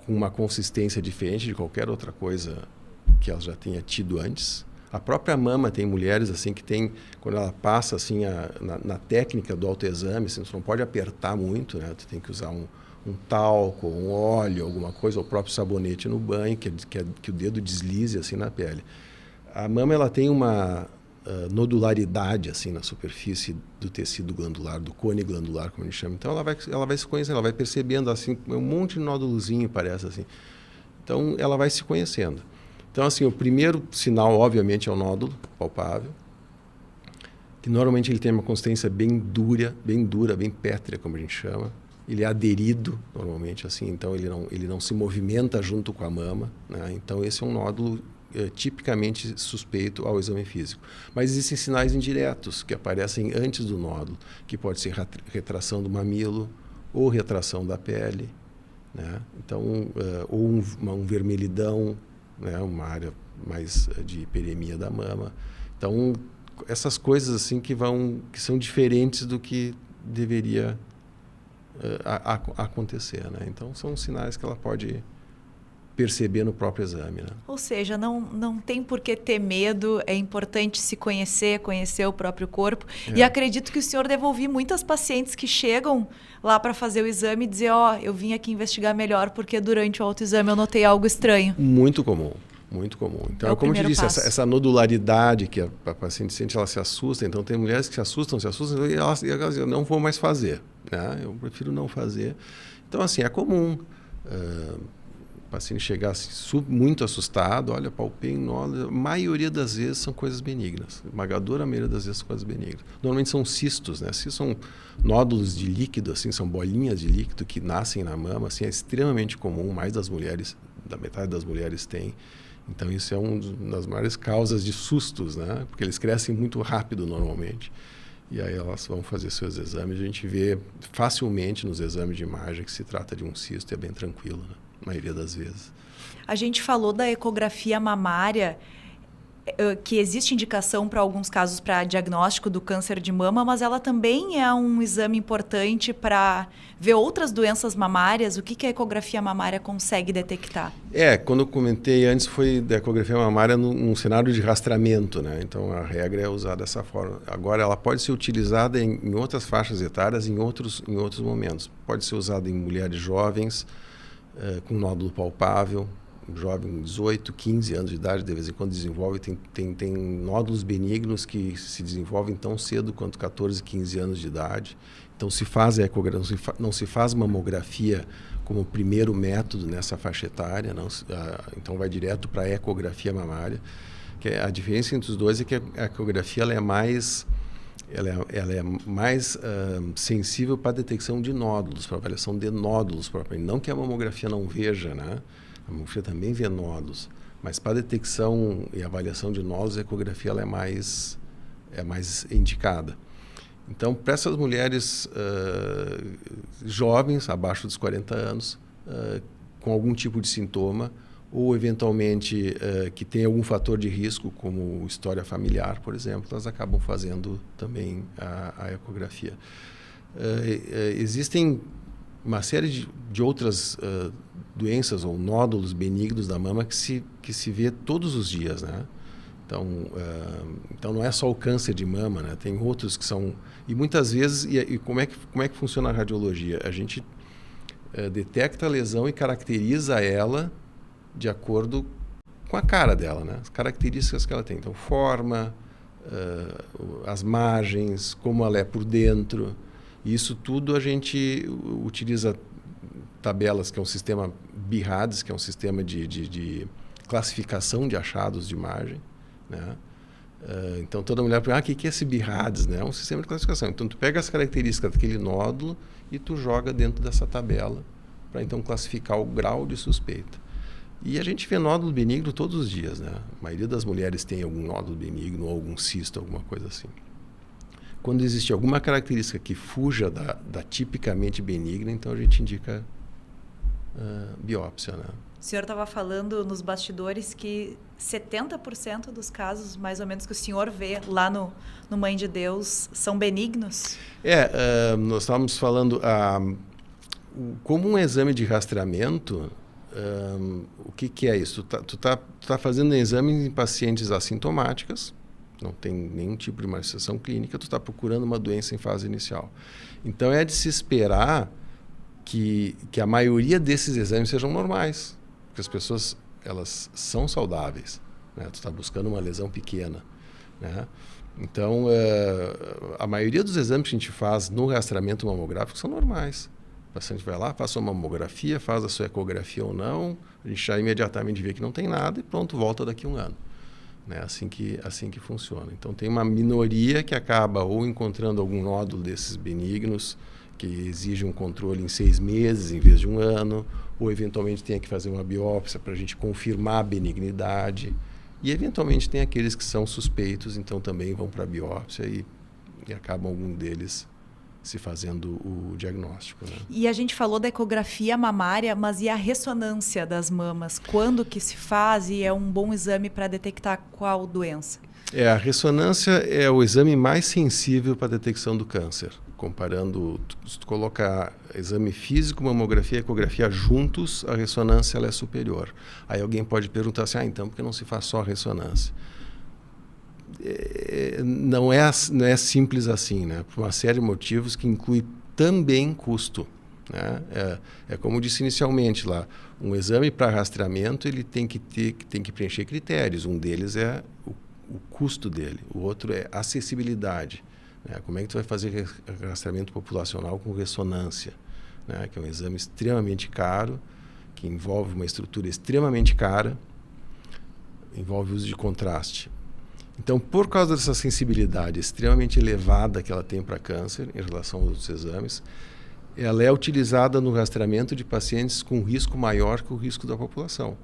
com uma consistência diferente de qualquer outra coisa que ela já tenha tido antes. A própria mama, tem mulheres assim que tem, quando ela passa assim na técnica do autoexame, assim, você não pode apertar muito, né? Tu tem que usar um talco, um óleo, alguma coisa, ou o próprio sabonete no banho, que o dedo deslize assim na pele. A mama, ela tem uma nodularidade assim na superfície do tecido glandular, do cone glandular, como a gente chama. Então ela vai se conhecendo, ela vai percebendo assim, um monte de nódulozinho parece assim. Então ela vai se conhecendo. Então, assim, o primeiro sinal, obviamente, é o nódulo palpável, que normalmente ele tem uma consistência bem dura, bem pétrea, como a gente chama. Ele é aderido, normalmente, assim, então ele não se movimenta junto com a mama, né? Então, esse é um nódulo tipicamente suspeito ao exame físico. Mas existem sinais indiretos que aparecem antes do nódulo, que pode ser retração do mamilo ou retração da pele, né? Então, ou um vermelhidão, né, uma área mais de hiperemia da mama. Então, essas coisas assim que são diferentes do que deveria acontecer, né? Então, são sinais que ela pode perceber no próprio exame, né? Ou seja, não tem por que ter medo, é importante se conhecer o próprio corpo. E acredito que o senhor deve ouvir muitas pacientes que chegam lá para fazer o exame e dizer, eu vim aqui investigar melhor porque durante o autoexame eu notei algo estranho. Muito comum. Muito comum. Então, É o como eu te primeiro disse, passo. essa nodularidade que a paciente sente, ela se assusta. Então, tem mulheres que se assustam e elas dizem, eu não vou mais fazer. Né? Eu prefiro não fazer. Então, assim, é comum o paciente chegar assim, muito assustado, olha, palpei em nódulos. A maioria das vezes são coisas benignas. Esmagadora maioria das vezes são coisas benignas. Normalmente são cistos, né? Cistos são nódulos de líquido, assim, são bolinhas de líquido que nascem na mama. Assim, é extremamente comum, mais das mulheres, da metade das mulheres tem. Então, isso é uma das maiores causas de sustos, né? Porque eles crescem muito rápido normalmente. E aí elas vão fazer seus exames. A gente vê facilmente nos exames de imagem que se trata de um cisto e é bem tranquilo, né? A maioria das vezes. A gente falou da ecografia mamária, que existe indicação para alguns casos para diagnóstico do câncer de mama, mas ela também é um exame importante para ver outras doenças mamárias. O que a ecografia mamária consegue detectar? Quando eu comentei antes, foi da ecografia mamária num cenário de rastreamento, né? Então, a regra é usar dessa forma. Agora, ela pode ser utilizada em outras faixas etárias, em outros momentos. Pode ser usada em mulheres jovens, com nódulo palpável, jovem, 18, 15 anos de idade, de vez em quando desenvolve, tem nódulos benignos que se desenvolvem tão cedo quanto 14, 15 anos de idade. Então, se faz a ecografia, não se faz mamografia como primeiro método nessa faixa etária, então vai direto para a ecografia mamária. A diferença entre os dois é que a ecografia ela é mais sensível para a detecção de nódulos, para a avaliação de nódulos propriamente. Não que a mamografia não veja, né? A mamografia também vê nódulos, mas para a detecção e avaliação de nódulos, a ecografia ela é mais indicada. Então, para essas mulheres jovens, abaixo dos 40 anos, com algum tipo de sintoma, ou eventualmente que tem algum fator de risco, como história familiar, por exemplo, elas acabam fazendo também a ecografia. Existem uma série de outras doenças ou nódulos benignos da mama que se vê todos os dias, né? Então não é só o câncer de mama, né? Tem outros que são... E muitas vezes, como é que funciona a radiologia? A gente detecta a lesão e caracteriza ela de acordo com a cara dela, né? As características que ela tem. Então, forma, as margens, como ela é por dentro. E isso tudo a gente utiliza tabelas, que é um sistema BIRADS, que é um sistema de classificação de achados de imagem, né? Então, toda mulher pergunta, o que é esse BIRADS? Né? É um sistema de classificação. Então, tu pega as características daquele nódulo e tu joga dentro dessa tabela para, então, classificar o grau de suspeita. E a gente vê nódulo benigno todos os dias, né? A maioria das mulheres tem algum nódulo benigno ou algum cisto, alguma coisa assim. Quando existe alguma característica que fuja da tipicamente benigna, então a gente indica biópsia, né? O senhor estava falando nos bastidores que 70% dos casos, mais ou menos, que o senhor vê lá no Mãe de Deus são benignos? Nós estávamos falando, como um exame de rastreamento, o que é isso? Tu tá fazendo exames em pacientes assintomáticas, não tem nenhum tipo de manifestação clínica, tu está procurando uma doença em fase inicial. Então, é de se esperar que a maioria desses exames sejam normais, porque as pessoas elas são saudáveis, né? Tu está buscando uma lesão pequena, né? Então, a maioria dos exames que a gente faz no rastreamento mamográfico são normais. O paciente vai lá, faz sua mamografia, faz a sua ecografia ou não, a gente já imediatamente vê que não tem nada e pronto, volta daqui a um ano. Né? Assim que funciona. Então, tem uma minoria que acaba ou encontrando algum nódulo desses benignos, que exige um controle em 6 meses em vez de um ano, ou eventualmente tem que fazer uma biópsia para a gente confirmar a benignidade. E eventualmente tem aqueles que são suspeitos, então também vão para a biópsia e acabam algum deles se fazendo o diagnóstico. Né? E a gente falou da ecografia mamária, mas e a ressonância das mamas? Quando que se faz e é um bom exame para detectar qual doença? A ressonância é o exame mais sensível para a detecção do câncer. Comparando, se tu colocar exame físico, mamografia e ecografia juntos, a ressonância ela é superior. Aí alguém pode perguntar assim, então por que não se faz só a ressonância? Não é simples assim, né? Por uma série de motivos que inclui também custo. né? É como eu disse inicialmente lá, um exame para rastreamento ele tem que preencher critérios. Um deles é o custo dele, o outro é acessibilidade. Né? Como é que tu vai fazer rastreamento populacional com ressonância? Né? Que é um exame extremamente caro, que envolve uma estrutura extremamente cara, envolve o uso de contraste. Então, por causa dessa sensibilidade extremamente elevada que ela tem para câncer em relação aos outros exames, ela é utilizada no rastreamento de pacientes com risco maior que o risco da população.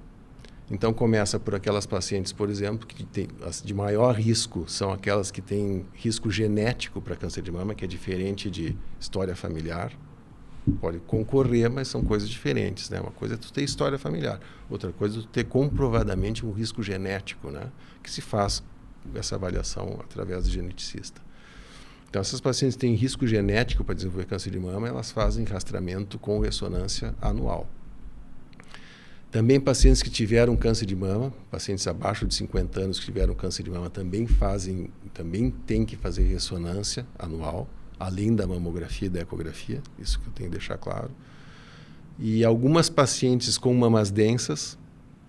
Então, começa por aquelas pacientes, por exemplo, que têm de maior risco, são aquelas que têm risco genético para câncer de mama, que é diferente de história familiar. Pode concorrer, mas são coisas diferentes, né? Uma coisa é tu ter história familiar, outra coisa é tu ter comprovadamente um risco genético, né? Que se faz essa avaliação através do geneticista. Então, essas pacientes que têm risco genético para desenvolver câncer de mama, elas fazem rastreamento com ressonância anual. Também pacientes que tiveram câncer de mama, pacientes abaixo de 50 anos que tiveram câncer de mama também têm que fazer ressonância anual, além da mamografia e da ecografia, isso que eu tenho que deixar claro. E algumas pacientes com mamas densas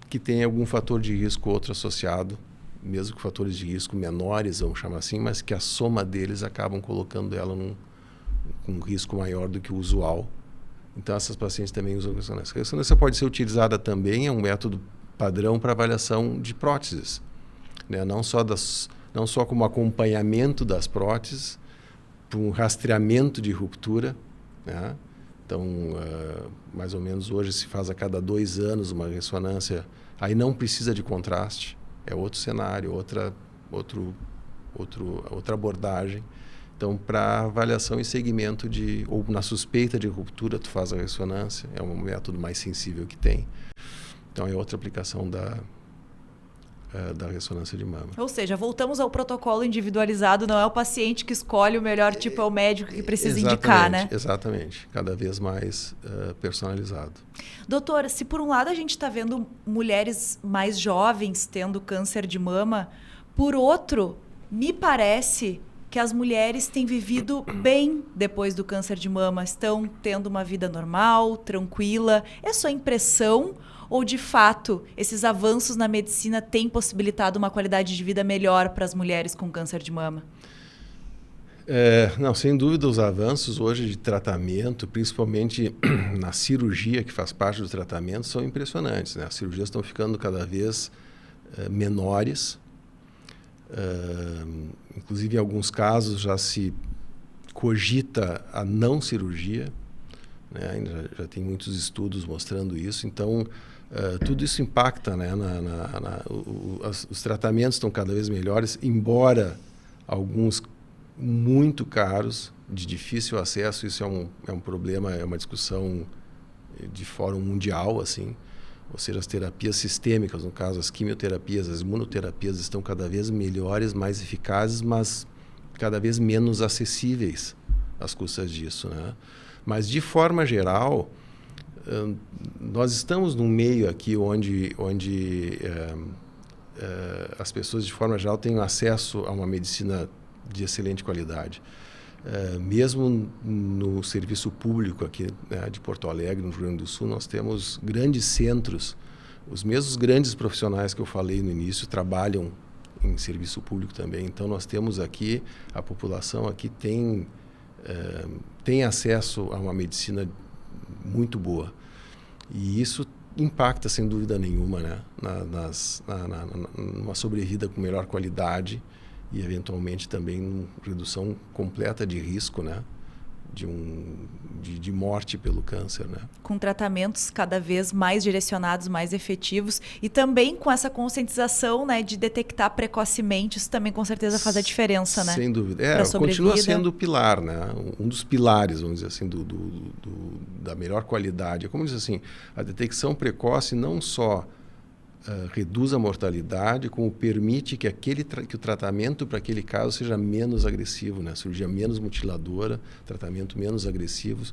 que têm algum fator de risco outro associado, mesmo que fatores de risco menores, vamos chamar assim, mas que a soma deles acabam colocando ela com um risco maior do que o usual. Então, essas pacientes também usam ressonância. A ressonância pode ser utilizada também, é um método padrão para avaliação de próteses, né? Não só como acompanhamento das próteses, para um rastreamento de ruptura, né? Então, mais ou menos hoje se faz a cada 2 anos uma ressonância, aí não precisa de contraste, é outro cenário, outra abordagem. Então, para avaliação e segmento ou na suspeita de ruptura, tu faz a ressonância, é um método mais sensível que tem. Então, é outra aplicação da ressonância de mama. Ou seja, voltamos ao protocolo individualizado, não é o paciente que escolhe o melhor tipo, é o médico que precisa indicar, né? Exatamente, cada vez mais personalizado. Doutora, se por um lado a gente está vendo mulheres mais jovens tendo câncer de mama, por outro, me parece que as mulheres têm vivido bem depois do câncer de mama, estão tendo uma vida normal, tranquila. É só impressão ou, de fato, esses avanços na medicina têm possibilitado uma qualidade de vida melhor para as mulheres com câncer de mama? Não, sem dúvida, os avanços hoje de tratamento, principalmente na cirurgia, que faz parte do tratamento, são impressionantes, né? As cirurgias estão ficando cada vez menores. Inclusive, em alguns casos, já se cogita a não cirurgia, né? Já tem muitos estudos mostrando isso. Então, tudo isso impacta, né? Os tratamentos estão cada vez melhores, embora alguns muito caros, de difícil acesso. Isso é um problema, é uma discussão de fórum mundial, assim. Ou seja, as terapias sistêmicas, no caso as quimioterapias, as imunoterapias, estão cada vez melhores, mais eficazes, mas cada vez menos acessíveis às custas disso, né? Mas, de forma geral, nós estamos num meio aqui onde as pessoas, de forma geral, têm acesso a uma medicina de excelente qualidade. Mesmo no serviço público aqui, né, de Porto Alegre, no Rio Grande do Sul, nós temos grandes centros. Os mesmos grandes profissionais que eu falei no início trabalham em serviço público também. Então, nós temos aqui, a população aqui tem acesso a uma medicina muito boa. E isso impacta, sem dúvida nenhuma, né, numa sobrevida com melhor qualidade e, eventualmente, também redução completa de risco, né, de morte pelo câncer, né? Com tratamentos cada vez mais direcionados, mais efetivos, e também com essa conscientização, né, de detectar precocemente, isso também com certeza faz a diferença, né? Sem dúvida. Continua sendo o pilar, né? Um dos pilares, vamos dizer assim, da melhor qualidade. Como diz assim, a detecção precoce não só reduz a mortalidade, como permite que o tratamento para aquele caso seja menos agressivo, né? Cirurgia menos mutiladora, tratamento menos agressivo.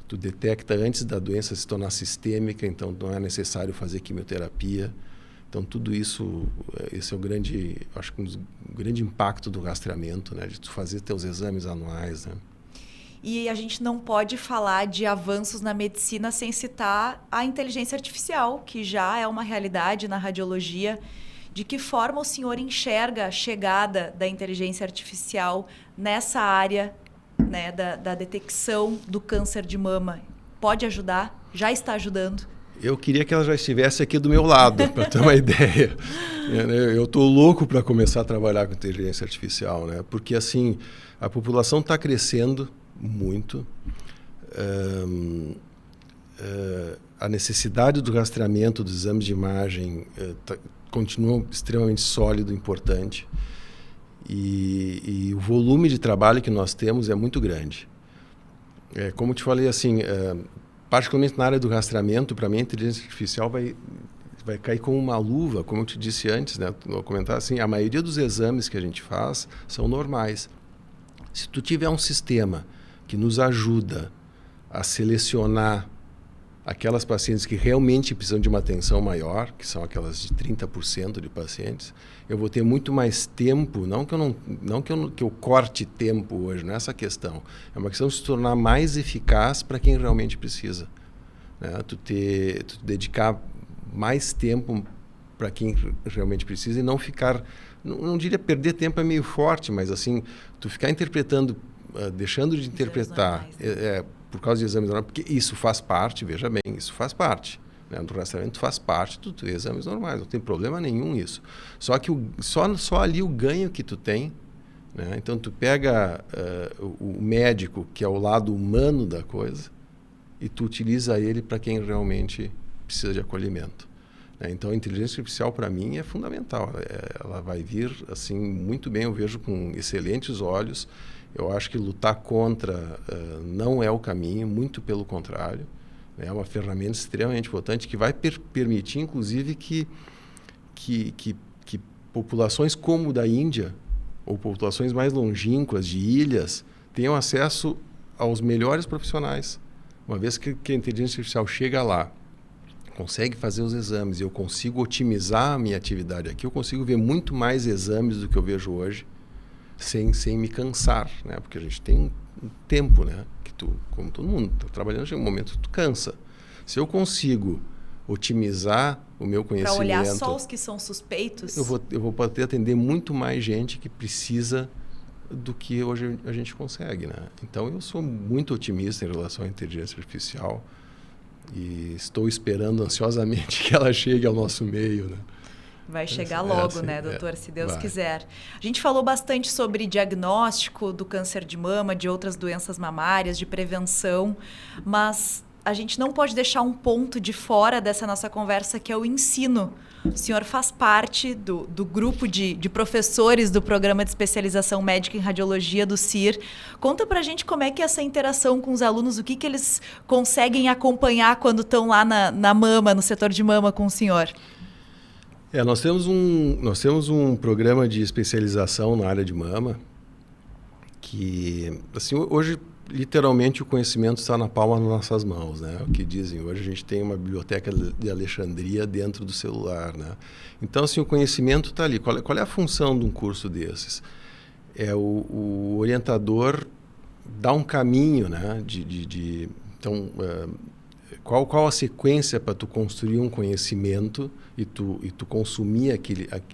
Tu detecta antes da doença se tornar sistêmica, então não é necessário fazer quimioterapia. Então, tudo isso, esse é o grande impacto do rastreamento, né? De tu fazer teus exames anuais, né? E a gente não pode falar de avanços na medicina sem citar a inteligência artificial, que já é uma realidade na radiologia. De que forma o senhor enxerga a chegada da inteligência artificial nessa área, né, da detecção do câncer de mama? Pode ajudar? Já está ajudando? Eu queria que ela já estivesse aqui do meu lado, para ter uma ideia. Eu estou louco para começar a trabalhar com inteligência artificial, né? Porque assim, a população está crescendo muito. A necessidade do rastreamento dos exames de imagem continua extremamente sólido, importante. E o volume de trabalho que nós temos é muito grande. Como eu te falei, assim, particularmente na área do rastreamento, para mim a inteligência artificial vai cair como uma luva, como eu te disse antes, né? Vou comentar assim, a maioria dos exames que a gente faz são normais. Se tu tiver um sistema que nos ajuda a selecionar aquelas pacientes que realmente precisam de uma atenção maior, que são aquelas de 30% de pacientes, eu vou ter muito mais tempo, não que eu corte tempo hoje, não é essa a questão. É uma questão de se tornar mais eficaz para quem realmente precisa. Né? Tu dedicar mais tempo para quem realmente precisa e não ficar, não diria perder tempo é meio forte, mas assim, tu ficar interpretando, deixando de interpretar, por causa de exames normais, porque isso faz parte, veja bem, isso faz parte. Né? Do rastreamento faz parte de tu exames normais, não tem problema nenhum isso. Só que só ali o ganho que tu tem, né? Então tu pega o médico, que é o lado humano da coisa, e tu utiliza ele para quem realmente precisa de acolhimento. Né? Então a inteligência artificial para mim é fundamental. Ela vai vir assim muito bem, eu vejo com excelentes olhos. Eu acho que lutar contra não é o caminho, muito pelo contrário. É uma ferramenta extremamente importante que vai permitir, inclusive, que populações como da Índia, ou populações mais longínquas de ilhas, tenham acesso aos melhores profissionais. Uma vez que a inteligência artificial chega lá, consegue fazer os exames e eu consigo otimizar a minha atividade aqui, eu consigo ver muito mais exames do que eu vejo hoje, sem me cansar, né? Porque a gente tem um tempo, né? Que tu, como todo mundo, tá trabalhando, chega um momento que tu cansa. Se eu consigo otimizar o meu conhecimento... Para olhar só os que são suspeitos? Eu vou poder atender muito mais gente que precisa do que hoje a gente consegue, né? Então, eu sou muito otimista em relação à inteligência artificial e estou esperando ansiosamente que ela chegue ao nosso meio, né? Vai chegar logo, né, doutor, se Deus quiser. A gente falou bastante sobre diagnóstico do câncer de mama, de outras doenças mamárias, de prevenção, mas a gente não pode deixar um ponto de fora dessa nossa conversa, que é o ensino. O senhor faz parte do grupo de professores do Programa de Especialização Médica em Radiologia do CIR. Conta pra gente como é que é essa interação com os alunos, o que eles conseguem acompanhar quando estão lá na mama, no setor de mama com o senhor. Nós temos um programa de especialização na área de mama que, assim, hoje, literalmente, o conhecimento está na palma das nossas mãos, né? O que dizem, hoje a gente tem uma biblioteca de Alexandria dentro do celular, né? Então, assim, o conhecimento está ali. Qual é a função de um curso desses? É o orientador dar um caminho, né? Então, qual a sequência para tu construir um conhecimento e tu consumir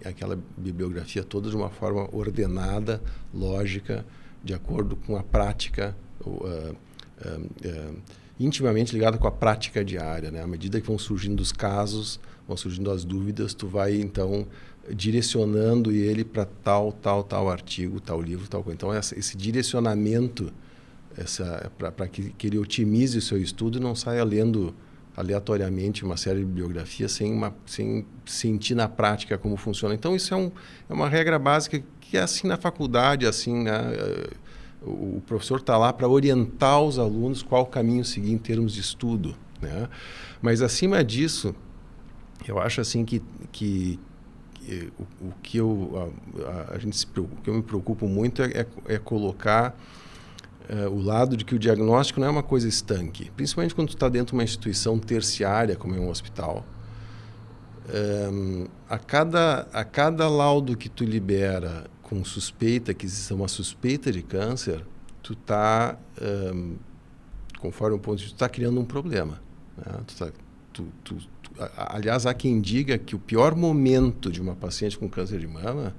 aquela bibliografia toda de uma forma ordenada, lógica, de acordo com a prática, intimamente ligada com a prática diária, né? À medida que vão surgindo os casos, vão surgindo as dúvidas, tu vai, então, direcionando ele para tal artigo, tal livro, tal coisa. Então, esse direcionamento para que ele otimize o seu estudo e não saia lendo aleatoriamente uma série de biografias sem sentir na prática como funciona. Então, isso é uma regra básica que é assim na faculdade, assim, né? O professor está lá para orientar os alunos qual caminho seguir em termos de estudo, né? Mas, acima disso, eu acho assim que o que eu me preocupo muito é colocar o lado de que o diagnóstico não é uma coisa estanque, principalmente quando tu está dentro de uma instituição terciária, como é um hospital. A cada laudo que tu libera com suspeita, que existe uma suspeita de câncer, tu está, conforme o ponto de vista, tu está criando um problema. Né? Aliás, há quem diga que o pior momento de uma paciente com câncer de mama,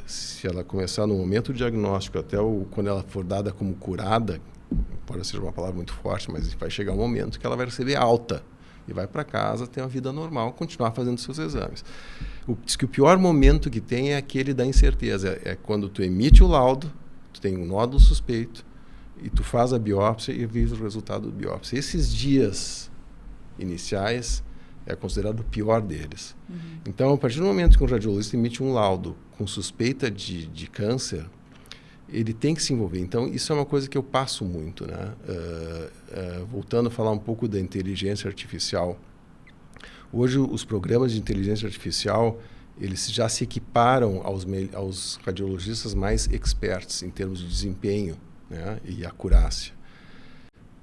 se ela começar no momento do diagnóstico até quando ela for dada como curada, pode ser uma palavra muito forte, mas vai chegar um momento que ela vai receber alta e vai para casa, ter uma vida normal, continuar fazendo seus exames. Diz que o pior momento que tem é aquele da incerteza, é quando tu emite o laudo, tu tem um nódulo suspeito e tu faz a biópsia e vê o resultado da biópsia. Esses dias iniciais é considerado o pior deles. Então, a partir do momento que um radiologista emite um laudo com suspeita de câncer, ele tem que se envolver. Então, isso é uma coisa que eu passo muito, né? Voltando a falar um pouco da inteligência artificial. Hoje, os programas de inteligência artificial, eles já se equiparam aos radiologistas mais experts em termos de desempenho, né? E acurácia.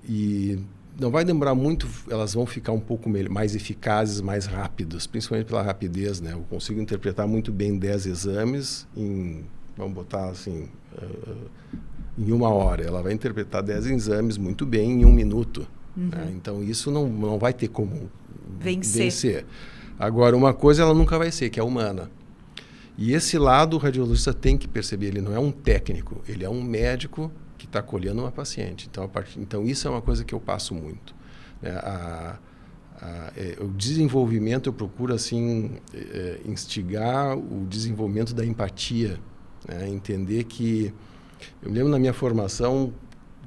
E não vai demorar muito, elas vão ficar um pouco mais eficazes, mais rápidas, principalmente pela rapidez, né? Eu consigo interpretar muito bem 10 exames em, vamos botar assim, em 1 hora. Ela vai interpretar 10 exames muito bem em 1 minuto. Né? Então, isso não vai ter como vencer. Agora, uma coisa ela nunca vai ser, que é humana. E esse lado o radiologista tem que perceber. Ele não é um técnico, ele é um médico que está acolhendo uma paciente. Então, isso é uma coisa que eu passo muito. O desenvolvimento, eu procuro assim, instigar o desenvolvimento da empatia. Né? Entender que... Eu me lembro na minha formação,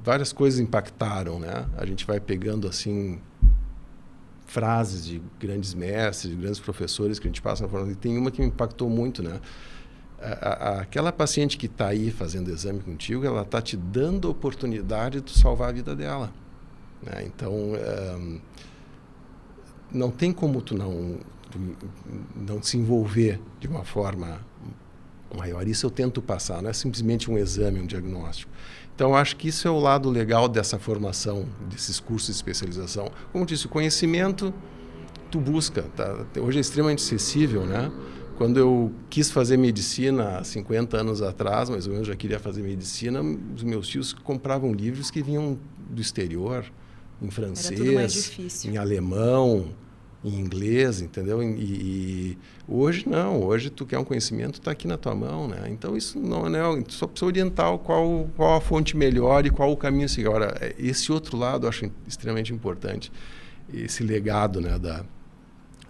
várias coisas impactaram. Né? A gente vai pegando assim, frases de grandes mestres, de grandes professores que a gente passa na formação. E tem uma que me impactou muito, né? Aquela paciente que está aí fazendo exame contigo, ela está te dando a oportunidade de salvar a vida dela. Né? Então, não tem como tu não se envolver de uma forma maior. Isso eu tento passar, não é simplesmente um exame, um diagnóstico. Então, acho que isso é o lado legal dessa formação, desses cursos de especialização. Como eu disse, o conhecimento tu busca. Tá? Hoje é extremamente acessível, né? Quando eu quis fazer medicina há 50 anos atrás, mais ou menos, já queria fazer medicina, os meus tios compravam livros que vinham do exterior, em francês, em alemão, em inglês, entendeu? E hoje não, hoje tu quer um conhecimento, está aqui na tua mão, né? Então isso não é, tu só precisa orientar qual a fonte melhor e qual o caminho a seguir. Agora, esse outro lado eu acho extremamente importante, esse legado, né,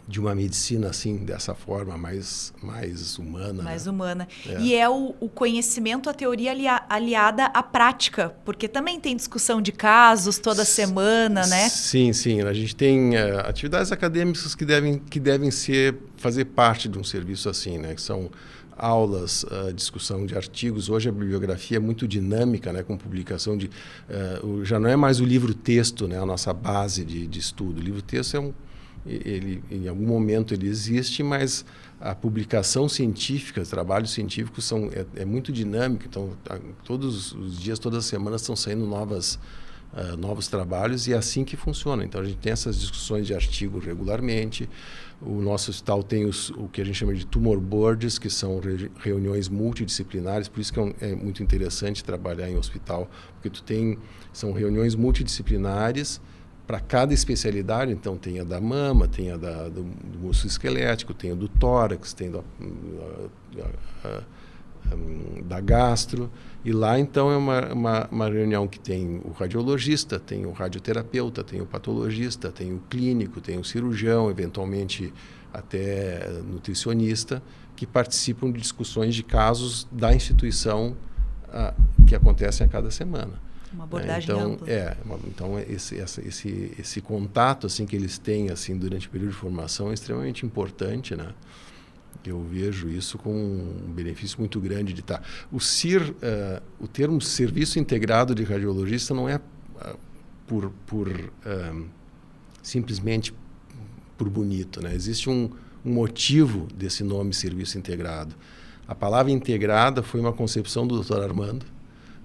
de uma medicina assim, dessa forma, mais humana. Mais humana. E é o conhecimento, a teoria aliada à prática, porque também tem discussão de casos toda semana, né? Sim. A gente tem atividades acadêmicas que devem fazer parte de um serviço assim, né? Que são aulas, discussão de artigos. Hoje a bibliografia é muito dinâmica, né? Com publicação de... já não é mais o livro-texto, né? A nossa base de estudo. O livro-texto em algum momento ele existe, mas a publicação científica, os trabalhos científicos é muito dinâmico. Então, todos os dias, todas as semanas estão saindo novos trabalhos e é assim que funciona. Então, a gente tem essas discussões de artigo regularmente. O nosso hospital tem o que a gente chama de tumor boards, que são reuniões multidisciplinares. Por isso que é muito interessante trabalhar em hospital, porque são reuniões multidisciplinares para cada especialidade. Então, tem a da mama, tem a do músculo esquelético, tem a do tórax, tem da gastro. E lá, então, é uma reunião que tem o radiologista, tem o radioterapeuta, tem o patologista, tem o clínico, tem o cirurgião, eventualmente até nutricionista, que participam de discussões de casos da instituição que acontecem a cada semana. Uma abordagem ampla. Então esse contato assim que eles têm assim durante o período de formação é extremamente importante, né? Eu vejo isso com um benefício muito grande de estar. O termo Serviço Integrado de Radiologista não é simplesmente por bonito, né? Existe um motivo desse nome Serviço Integrado. A palavra integrada foi uma concepção do Dr. Armando,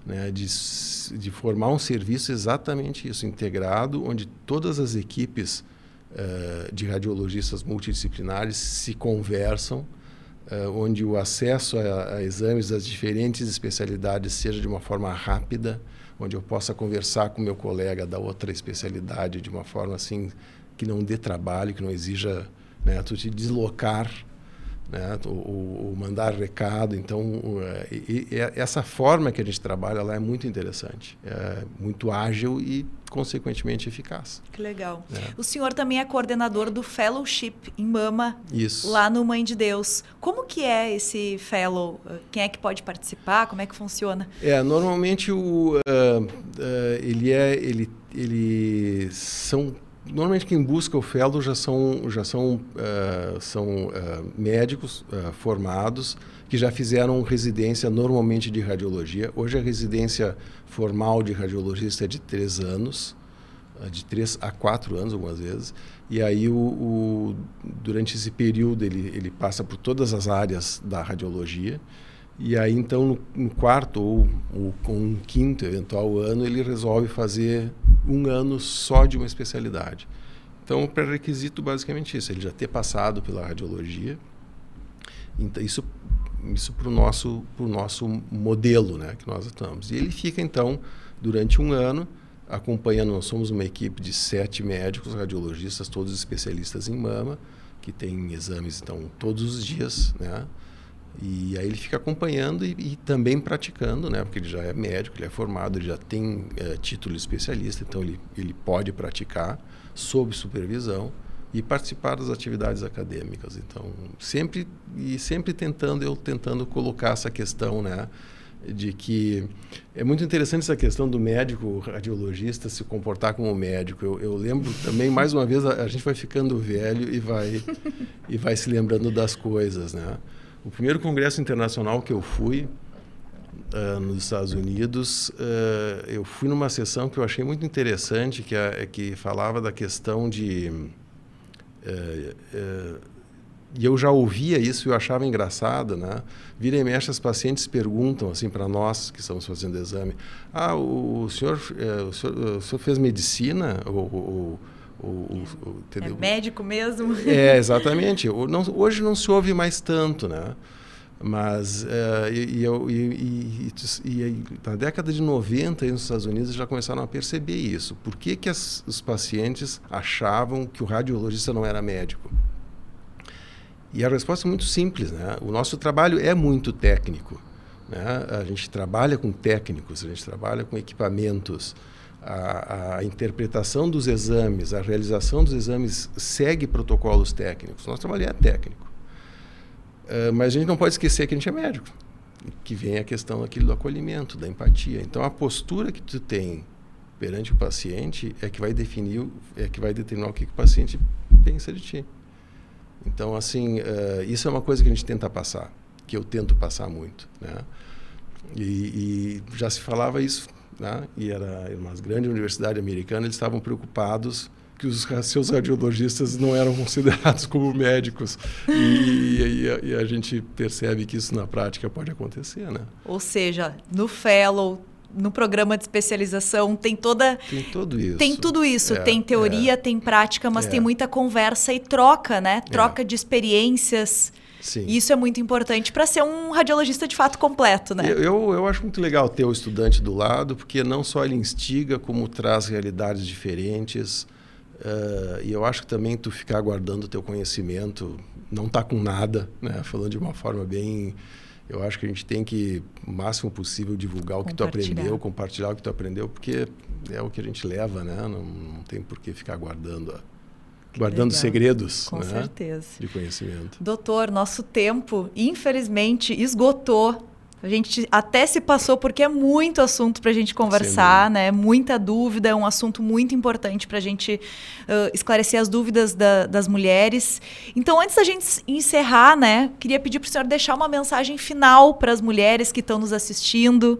né, de formar um serviço exatamente isso, integrado, onde todas as equipes de radiologistas multidisciplinares se conversam, onde o acesso a exames das diferentes especialidades seja de uma forma rápida, onde eu possa conversar com meu colega da outra especialidade de uma forma assim que não dê trabalho, que não exija, né, tu te deslocar, né, ou mandar recado. Então, essa forma que a gente trabalha lá é muito interessante, é muito ágil e, consequentemente, eficaz. Que legal. O senhor também é coordenador do Fellowship em Mama, Isso. Lá no Mãe de Deus. Como que é esse Fellow? Quem é que pode participar? Como é que funciona? Normalmente normalmente quem busca o fellow são médicos formados que já fizeram residência normalmente de radiologia. Hoje a residência formal de radiologista é de 3 anos, de 3 a 4 anos algumas vezes. E aí durante esse período ele passa por todas as áreas da radiologia. E aí, então, no quarto ou com um quinto eventual ano, ele resolve fazer 1 ano só de uma especialidade. Então, o pré-requisito basicamente isso, ele já ter passado pela radiologia. Então, isso para o nosso modelo, né, que nós atuamos. E ele fica, então, durante 1 ano, acompanhando. Nós somos uma equipe de 7 médicos, radiologistas, todos especialistas em mama, que tem exames, então, todos os dias, né? E aí ele fica acompanhando e também praticando, né? Porque ele já é médico, ele é formado, ele já tem título de especialista, então ele pode praticar sob supervisão e participar das atividades acadêmicas. Então, sempre tentando colocar essa questão, né? De que é muito interessante essa questão do médico radiologista se comportar como médico. Eu lembro também, mais uma vez, a gente vai ficando velho e vai se lembrando das coisas, né? O primeiro congresso internacional que eu fui nos Estados Unidos, eu fui numa sessão que eu achei muito interessante, que falava da questão de... e eu já ouvia isso e eu achava engraçado, né? Vira e mexe, as pacientes perguntam assim para nós que estamos fazendo exame: o senhor fez medicina? É médico mesmo? Exatamente. Hoje não se ouve mais tanto, né? Mas na década de 90, aí nos Estados Unidos, já começaram a perceber isso. Por que os pacientes achavam que o radiologista não era médico? E a resposta é muito simples, né? O nosso trabalho é muito técnico, né? A gente trabalha com técnicos, a gente trabalha com equipamentos. A interpretação dos exames, a realização dos exames segue protocolos técnicos. Nosso trabalho é técnico. Mas a gente não pode esquecer que a gente é médico, que vem a questão aqui do acolhimento, da empatia. Então, a postura que tu tem perante o paciente é que vai determinar o que o paciente pensa de ti. Então, assim, isso é uma coisa que a gente tenta passar, que eu tento passar muito, né? E já se falava isso, né? E era uma grande universidade americana, eles estavam preocupados que os seus radiologistas não eram considerados como médicos. E a gente percebe que isso na prática pode acontecer, né? Ou seja, no Fellow, no programa de especialização, tem tudo isso. Tem tudo isso. Tem teoria, tem prática, mas tem muita conversa e troca, né? Troca de experiências. Sim. E isso é muito importante para ser um radiologista de fato completo, né? Eu acho muito legal ter o estudante do lado, porque não só ele instiga, como traz realidades diferentes. E eu acho que também tu ficar guardando o teu conhecimento, não tá com nada, né? Falando de uma forma bem... Eu acho que a gente tem que, o máximo possível, divulgar o que tu aprendeu, compartilhar o que tu aprendeu, porque é o que a gente leva, né? Não tem por que ficar guardando segredos, com certeza, de conhecimento. Doutor, nosso tempo, infelizmente, esgotou. A gente até se passou porque é muito assunto para a gente conversar, né? Muita dúvida, é um assunto muito importante para a gente esclarecer as dúvidas das mulheres. Então, antes da gente encerrar, né? Queria pedir para o senhor deixar uma mensagem final para as mulheres que estão nos assistindo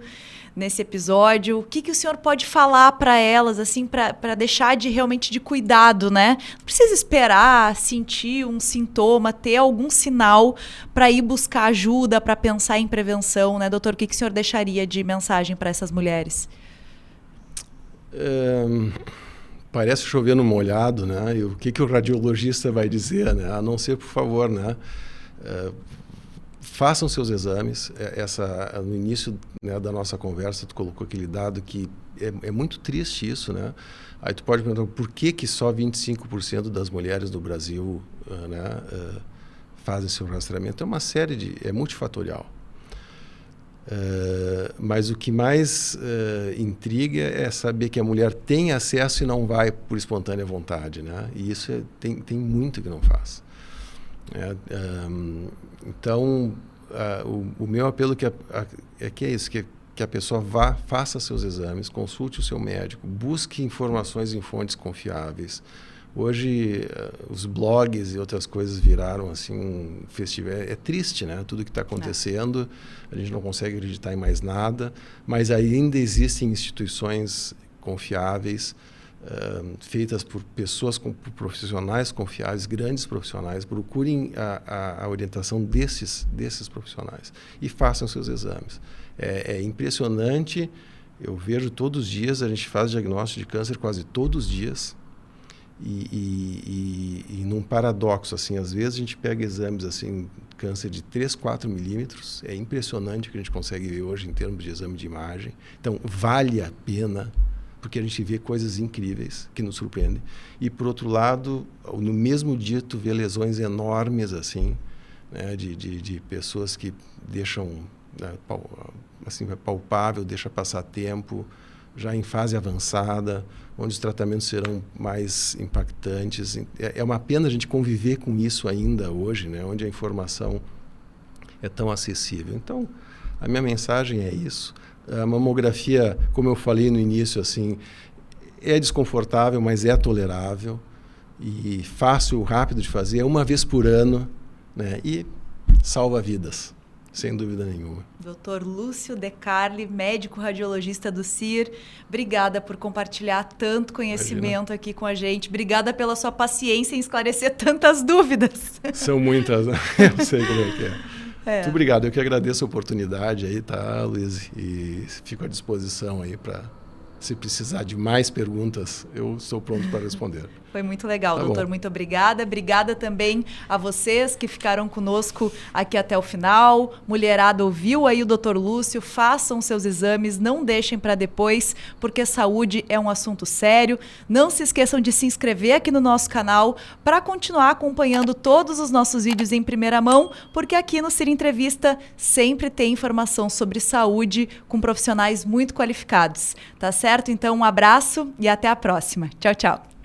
nesse episódio. O que o senhor pode falar para elas, assim, para deixar realmente de cuidado, né? Não precisa esperar sentir um sintoma, ter algum sinal para ir buscar ajuda, para pensar em prevenção, né, doutor? O que o senhor deixaria de mensagem para essas mulheres? Parece chover no molhado, né? E o que o radiologista vai dizer, né? A não ser, por favor, né? façam seus exames. No início, né, da nossa conversa, tu colocou aquele dado que é muito triste isso, né? Aí tu pode perguntar por que só 25% das mulheres do Brasil fazem seu rastreamento. É uma série é multifatorial. Mas o que mais intriga é saber que a mulher tem acesso e não vai por espontânea vontade, né? E isso tem muito que não faz. Então, o meu apelo é isso, que a pessoa faça seus exames, consulte o seu médico, busque informações em fontes confiáveis. Hoje, os blogs e outras coisas viraram assim um festival. É triste, né? Tudo que está acontecendo, a gente não consegue acreditar em mais nada, mas ainda existem instituições confiáveis, feitas por pessoas, por profissionais confiáveis, grandes profissionais. Procurem a orientação desses profissionais e façam seus exames. É impressionante, eu vejo todos os dias, a gente faz diagnóstico de câncer quase todos os dias. E num paradoxo, assim, às vezes a gente pega exames assim, câncer de 3, 4 milímetros, é impressionante o que a gente consegue ver hoje em termos de exame de imagem. Então, vale a pena, porque a gente vê coisas incríveis que nos surpreendem. E, por outro lado, no mesmo dia, tu vê lesões enormes, assim, né, de pessoas que deixam, né, assim, palpável, deixa passar tempo, já em fase avançada, onde os tratamentos serão mais impactantes. É uma pena a gente conviver com isso ainda hoje, né? Onde a informação é tão acessível. Então, a minha mensagem é isso. A mamografia, como eu falei no início, assim, é desconfortável, mas é tolerável e fácil, rápido de fazer, uma vez por ano, né? E salva vidas. Sem dúvida nenhuma. Dr. Lúcio De Carli, médico radiologista do CIR, obrigada por compartilhar tanto conhecimento aqui com a gente. Obrigada pela sua paciência em esclarecer tantas dúvidas. São muitas, né? Eu sei como é que é. Muito obrigado. Eu que agradeço a oportunidade aí, tá, Luiz? E fico à disposição aí para, se precisar de mais perguntas, eu estou pronto para responder. Foi muito legal, tá doutor. Bom. Muito obrigada. Obrigada também a vocês que ficaram conosco aqui até o final. Mulherada ouviu aí o doutor Lúcio. Façam seus exames, não deixem para depois, porque saúde é um assunto sério. Não se esqueçam de se inscrever aqui no nosso canal para continuar acompanhando todos os nossos vídeos em primeira mão, porque aqui no CIR Entrevista sempre tem informação sobre saúde com profissionais muito qualificados. Tá certo? Então, um abraço e até a próxima. Tchau, tchau.